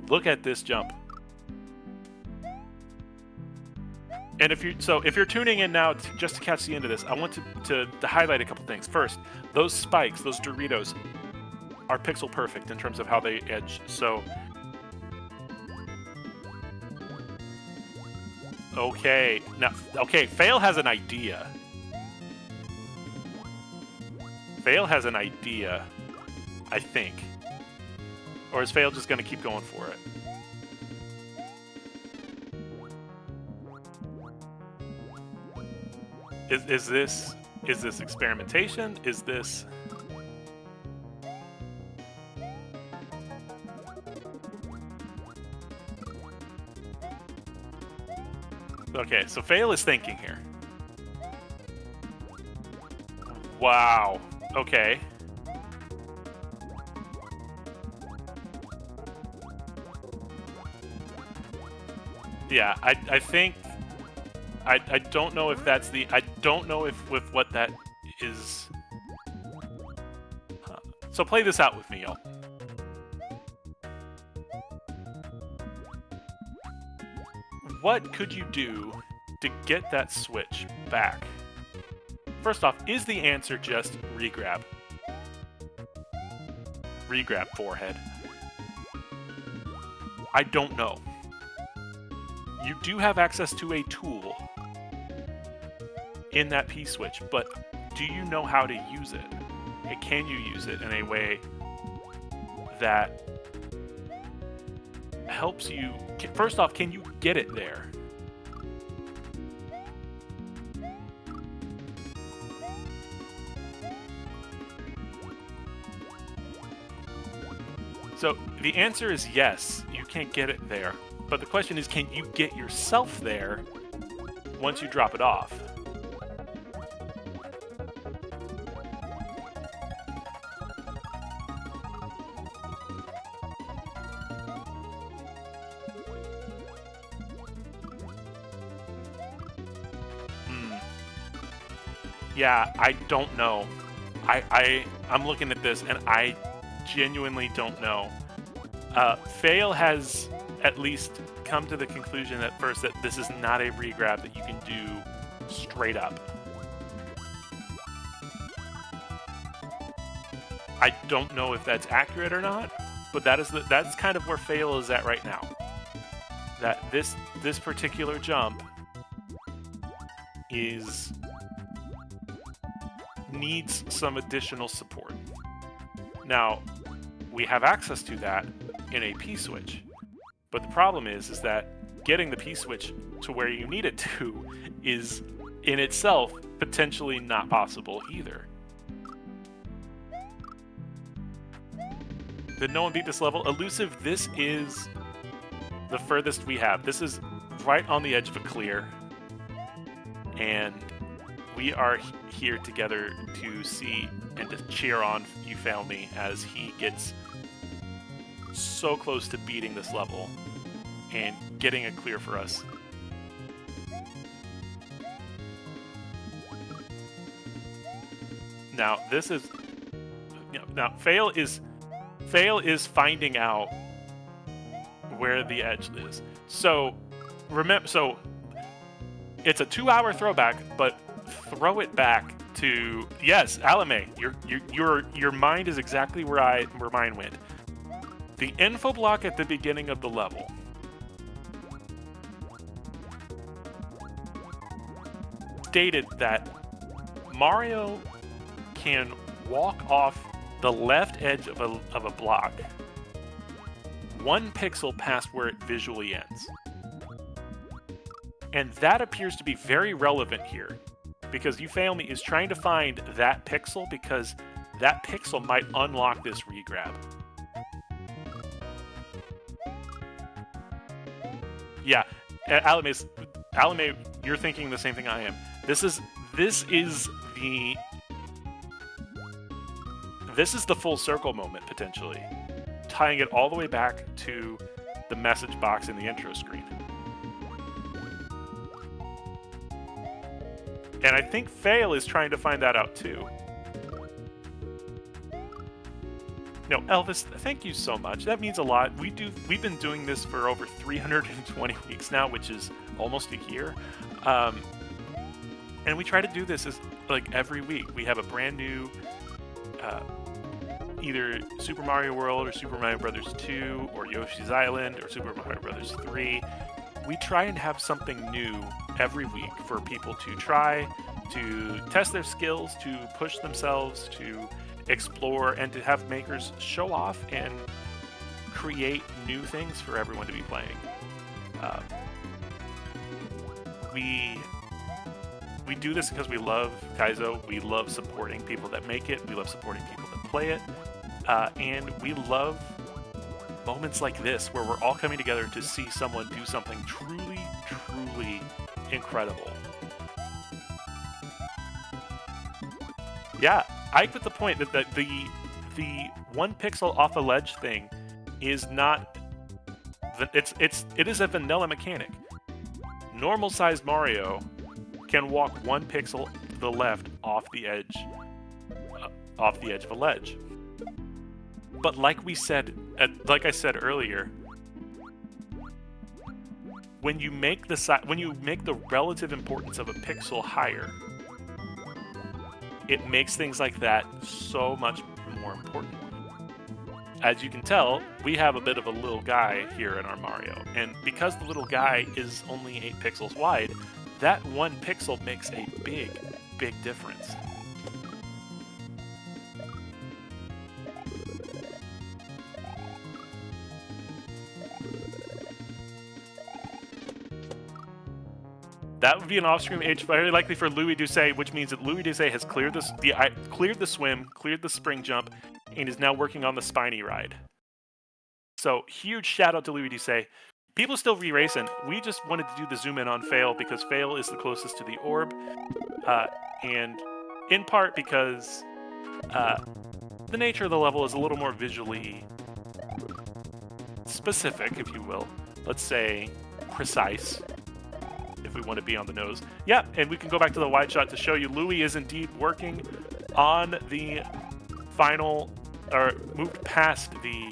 Look at this jump. And if you're tuning in now just to catch the end of this, I want to highlight a couple things. First, those spikes, those Doritos, are pixel perfect in terms of how they edge. So, okay, Fail has an idea. Fail has an idea, I think. Or is Fail just going to keep going for it? Is this experimentation? Is this... Okay, so Fail is thinking here. Wow. Okay. Yeah, I think... I don't know if that's the... I don't know if with what that is... So play this out with me, y'all. What could you do to get that switch back? First off, is the answer just regrab? Regrab forehead. I don't know. You do have access to a tool in that P-switch, but do you know how to use it? And can you use it in a way that helps you... First off, can you get it there? So the answer is yes, you can get it there. But the question is, can you get yourself there once you drop it off? Yeah, I don't know. I'm looking at this and I genuinely don't know. Fail has at least come to the conclusion at first that this is not a regrab that you can do straight up. I don't know if that's accurate or not, but that's kind of where Fail is at right now. That this particular jump needs some additional support. Now, we have access to that in a P-switch, but the problem is that getting the P-switch to where you need it to is in itself potentially not possible either. Did no one beat this level? Elusive, this is the furthest we have. This is right on the edge of a clear, and we are here together to see and to cheer on IkeSMB as he gets so close to beating this level and getting a clear for us. Now, this is... Now, Fail Fail is finding out where the edge is. So remember, so it's a 2-hour throwback, but throw it back to, yes, Alame. Your mind is exactly where mine went. The info block at the beginning of the level stated that Mario can walk off the left edge of a block 1 pixel past where it visually ends. And that appears to be very relevant here, because Eufailme is trying to find that pixel because that pixel might unlock this regrab. Yeah, Alame, you're thinking the same thing I am. This is the full circle moment, potentially, tying it all the way back to the message box in the intro screen. And I think Fail is trying to find that out too. No, Elvis, thank you so much. That means a lot. We've been doing this for over 320 weeks now, which is almost a year. And we try to do this as like every week. We have a brand new either Super Mario World or Super Mario Brothers 2 or Yoshi's Island or Super Mario Brothers 3. We try and have something new every week for people to try, to test their skills, to push themselves, to explore, and to have makers show off and create new things for everyone to be playing. We do this because we love Kaizo. We love supporting people that make it. We love supporting people that play it. And we love moments like this where we're all coming together to see someone do something truly, truly incredible. Yeah, I put the point that the 1 pixel off a ledge thing is not. It is a vanilla mechanic. Normal sized Mario can walk 1 pixel to the left off the edge of a ledge. But like I said earlier, when you make the relative importance of a pixel higher, it makes things like that so much more important. As you can tell, we have a bit of a little guy here in our Mario, and because the little guy is only 8 pixels wide, that 1 pixel makes a big, big difference. That would be an off-screen H, very likely for Louis Doucet, which means that Louis Doucet has cleared the swim, cleared the spring jump, and is now working on the spiny ride. So huge shout out to Louis Doucet. People still re-racing. We just wanted to do the zoom in on Fail because Fail is the closest to the orb, and in part because the nature of the level is a little more visually specific, if you will. Let's say precise, if we want to be on the nose. Yeah, and we can go back to the wide shot to show you Louis is indeed working on the final, or moved past the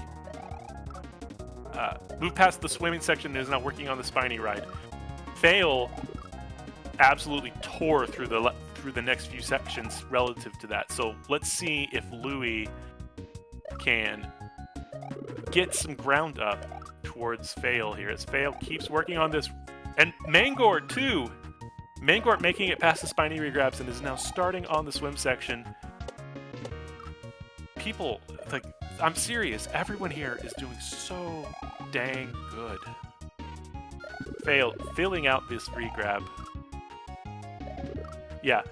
swimming section and is now working on the spiny ride. Fail absolutely tore through the next few sections relative to that. So let's see if Louis can get some ground up towards Fail here, as Fail keeps working on this. And Mangor too! Mangor making it past the spiny regrabs and is now starting on the swim section. People, like, I'm serious, everyone here is doing so dang good. Fail, filling out this regrab. Yeah.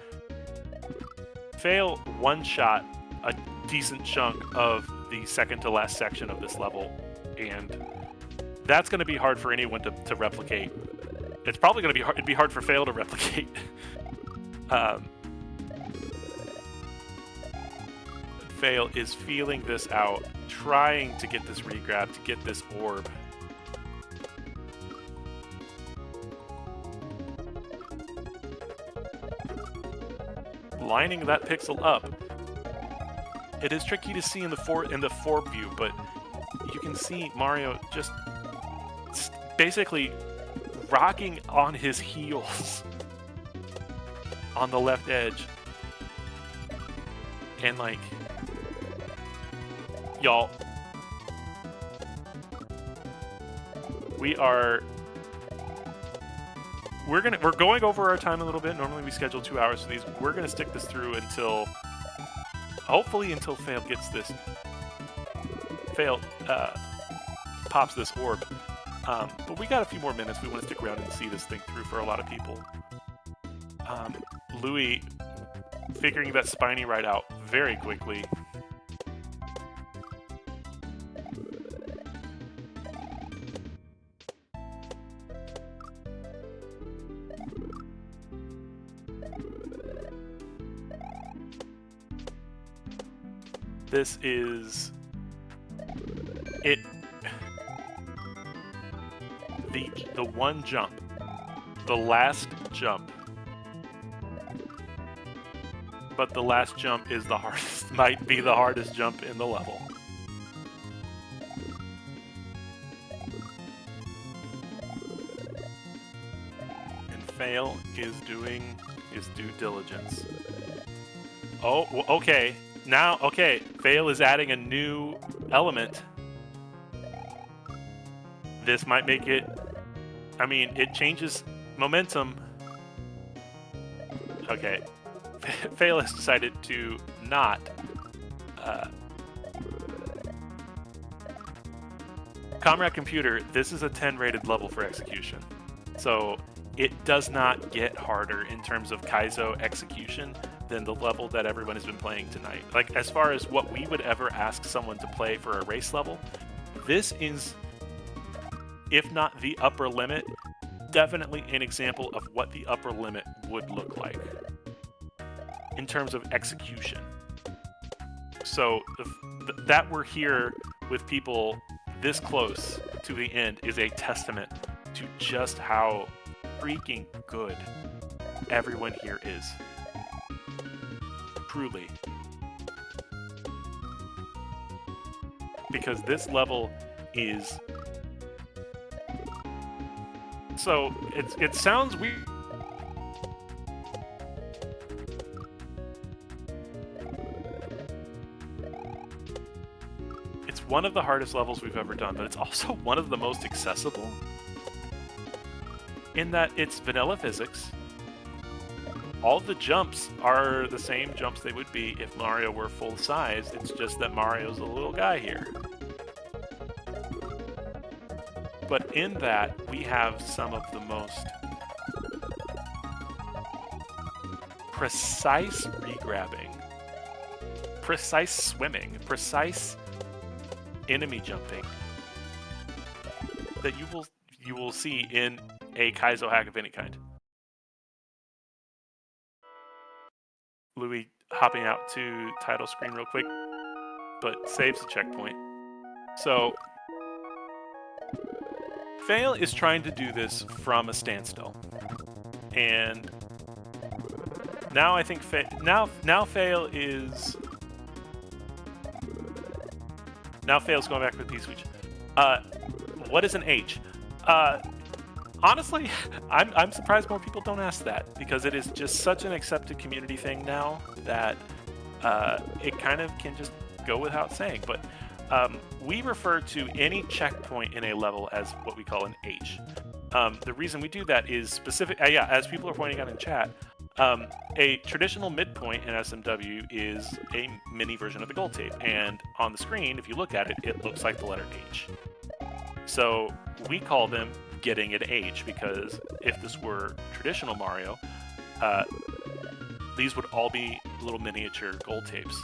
Fail one-shot a decent chunk of the second to last section of this level, and that's going to be hard for anyone to replicate. It's probably going to be hard. It'd be hard for Fail to replicate. Fail is feeling this out, trying to get this regrab, to get this orb. Lining that pixel up. It is tricky to see in the forward view, but you can see Mario just basically rocking on his heels on the left edge. And like, y'all, we're going over our time a little bit. Normally we schedule 2 hours for these. We're gonna stick this through until, hopefully until Fail gets this. Fail pops this orb. But we got a few more minutes. We want to stick around and see this thing through for a lot of people. Louis figuring that spiny right out very quickly. This is it. The one jump, the last jump. But the last jump is the hardest, might be the hardest jump in the level. And Fail is doing his due diligence. Oh, okay. Now, okay, Fail is adding a new element. This might make it, I mean, it changes momentum. Okay. Fail has decided to not Comrade Computer, this is a 10 rated level for execution. So it does not get harder in terms of Kaizo execution than the level that everyone has been playing tonight. Like, as far as what we would ever ask someone to play for a race level, this is, if not the upper limit, definitely an example of what the upper limit would look like in terms of execution. So that we're here with people this close to the end is a testament to just how freaking good everyone here is. Truly. Because this level is... So, it sounds weird. It's one of the hardest levels we've ever done, but it's also one of the most accessible. In that it's vanilla physics. All the jumps are the same jumps they would be if Mario were full size. It's just that Mario's a little guy here. But in that, we have some of the most precise regrabbing, precise swimming, precise enemy jumping that you will see in a Kaizo hack of any kind. Louis hopping out to title screen real quick, but saves the checkpoint. So Fail is trying to do this from a standstill, and now I think now Fail is Fail's going back for the P-switch. What is an H? Honestly, I'm surprised more people don't ask that, because it is just such an accepted community thing now that it kind of can just go without saying. But we refer to any checkpoint in a level as what we call an H. The reason we do that is specific. Yeah, as people are pointing out in chat, a traditional midpoint in SMW is a mini version of the gold tape, and on the screen, if you look at it, it looks like the letter H. So we call them getting an H, because if this were traditional Mario, these would all be little miniature gold tapes.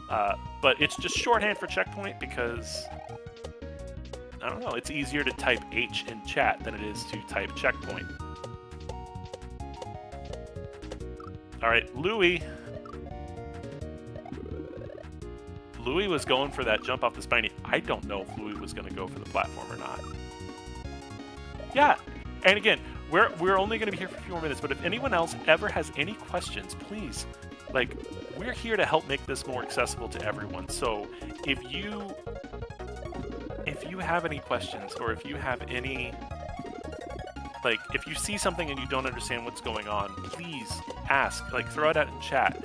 But it's just shorthand for checkpoint because, I don't know, it's easier to type H in chat than it is to type checkpoint. Alright, Louis was going for that jump off the spiny. I don't know if Louis was going to go for the platform or not. Yeah, and again, we're only going to be here for a few more minutes, but if anyone else ever has any questions, please, like, we're here to help make this more accessible to everyone. So if you have any questions, or if you have any, like, if you see something and you don't understand what's going on, please ask, like, throw it out in chat.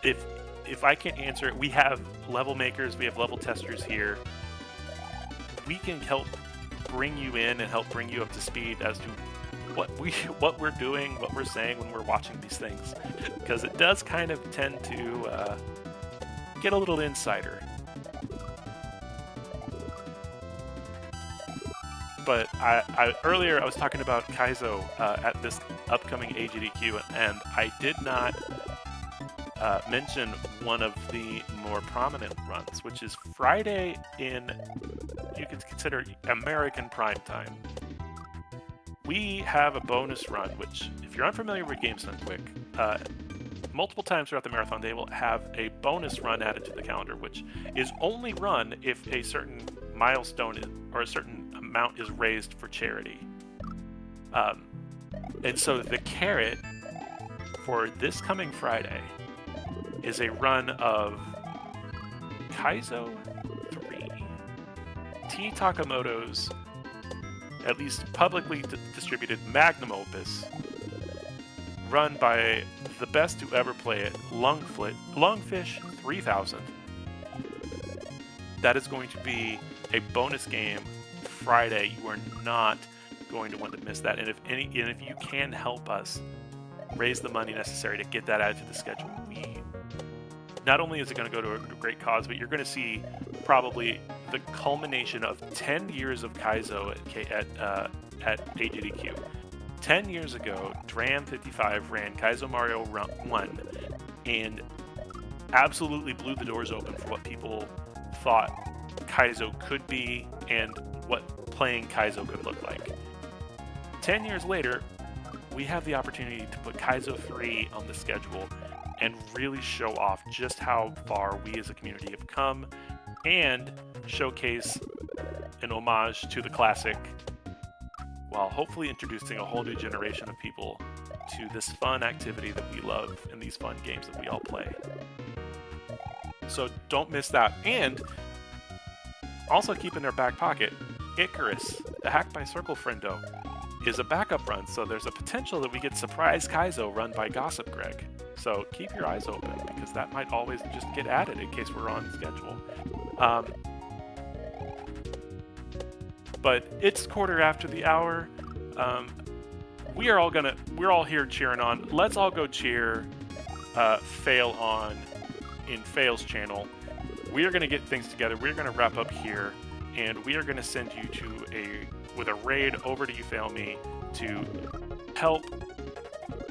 If I can't answer it, we have level makers, we have level testers here. We can help bring you in and help bring you up to speed as to what we're doing, what we're saying when we're watching these things, because it does kind of tend to get a little insider. But earlier I was talking about Kaizo at this upcoming AGDQ, and I did not mention one of the more prominent runs, which is Friday in, you could consider, American prime time. We have a bonus run, which, if you're unfamiliar with Games Done Quick, multiple times throughout the marathon, they will have a bonus run added to the calendar, which is only run if a certain milestone or a certain amount is raised for charity. And so the carrot for this coming Friday is a run of Kaizo 3, T. Takamoto's, at least publicly distributed, magnum opus, run by the best to ever play it, Lungfish 3000. That is going to be a bonus game Friday. You are not going to want to miss that. And if you can help us raise the money necessary to get that added to the schedule, not only is it going to go to a great cause, but you're going to see probably the culmination of 10 years of Kaizo at AGDQ. 10 years ago, Dram55 ran Kaizo Mario 1 and absolutely blew the doors open for what people thought Kaizo could be and what playing Kaizo could look like. 10 years later, we have the opportunity to put Kaizo 3 on the schedule and really show off just how far we as a community have come, and showcase an homage to the classic, while hopefully introducing a whole new generation of people to this fun activity that we love and these fun games that we all play. So don't miss that. And also keep in their back pocket, Icarus, the Hack by Circle Friendo, is a backup run, so there's a potential that we get Surprise Kaizo run by Gossip Greg. So keep your eyes open, because that might always just get added in case we're on schedule. But it's quarter after the hour. We're all here cheering on. Let's all go cheer Fail on in Fail's channel. We are going to get things together. We're going to wrap up here, and we are going to send you with a raid over to You Fail Me to help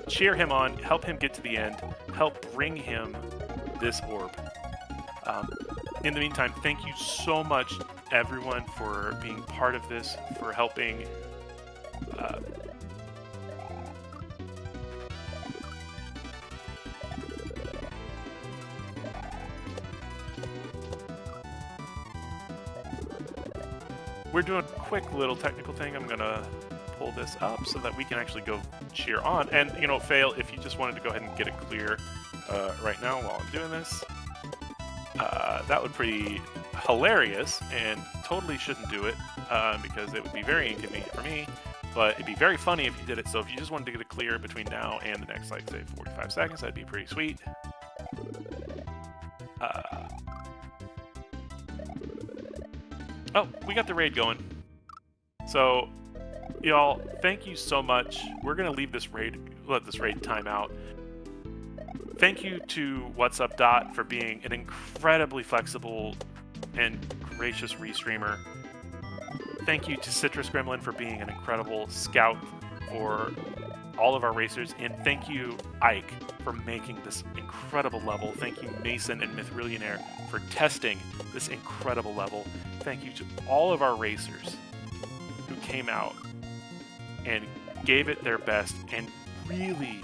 cheer him on, help him get to the end, help bring him this orb. In the meantime, thank you so much, everyone, for being part of this, for helping we're doing a quick little technical thing. I'm gonna pull this up so that we can actually go cheer on. And, you know, Fail, if you just wanted to go ahead and get it clear right now while I'm doing this, that would be hilarious, and totally shouldn't do it because it would be very inconvenient for me, but it'd be very funny if you did it. So if you just wanted to get it clear between now and the next, like, say, 45 seconds, that'd be pretty sweet. Oh, we got the raid going. So, y'all, thank you so much. We're gonna let this raid time out. Thank you to What's Up Dot for being an incredibly flexible and gracious restreamer. Thank you to Citrus Gremlin for being an incredible scout for all of our racers. And thank you, Ike, for making this incredible level. Thank you, Mason and Mythrillionaire, for testing this incredible level. Thank you to all of our racers who came out and gave it their best and really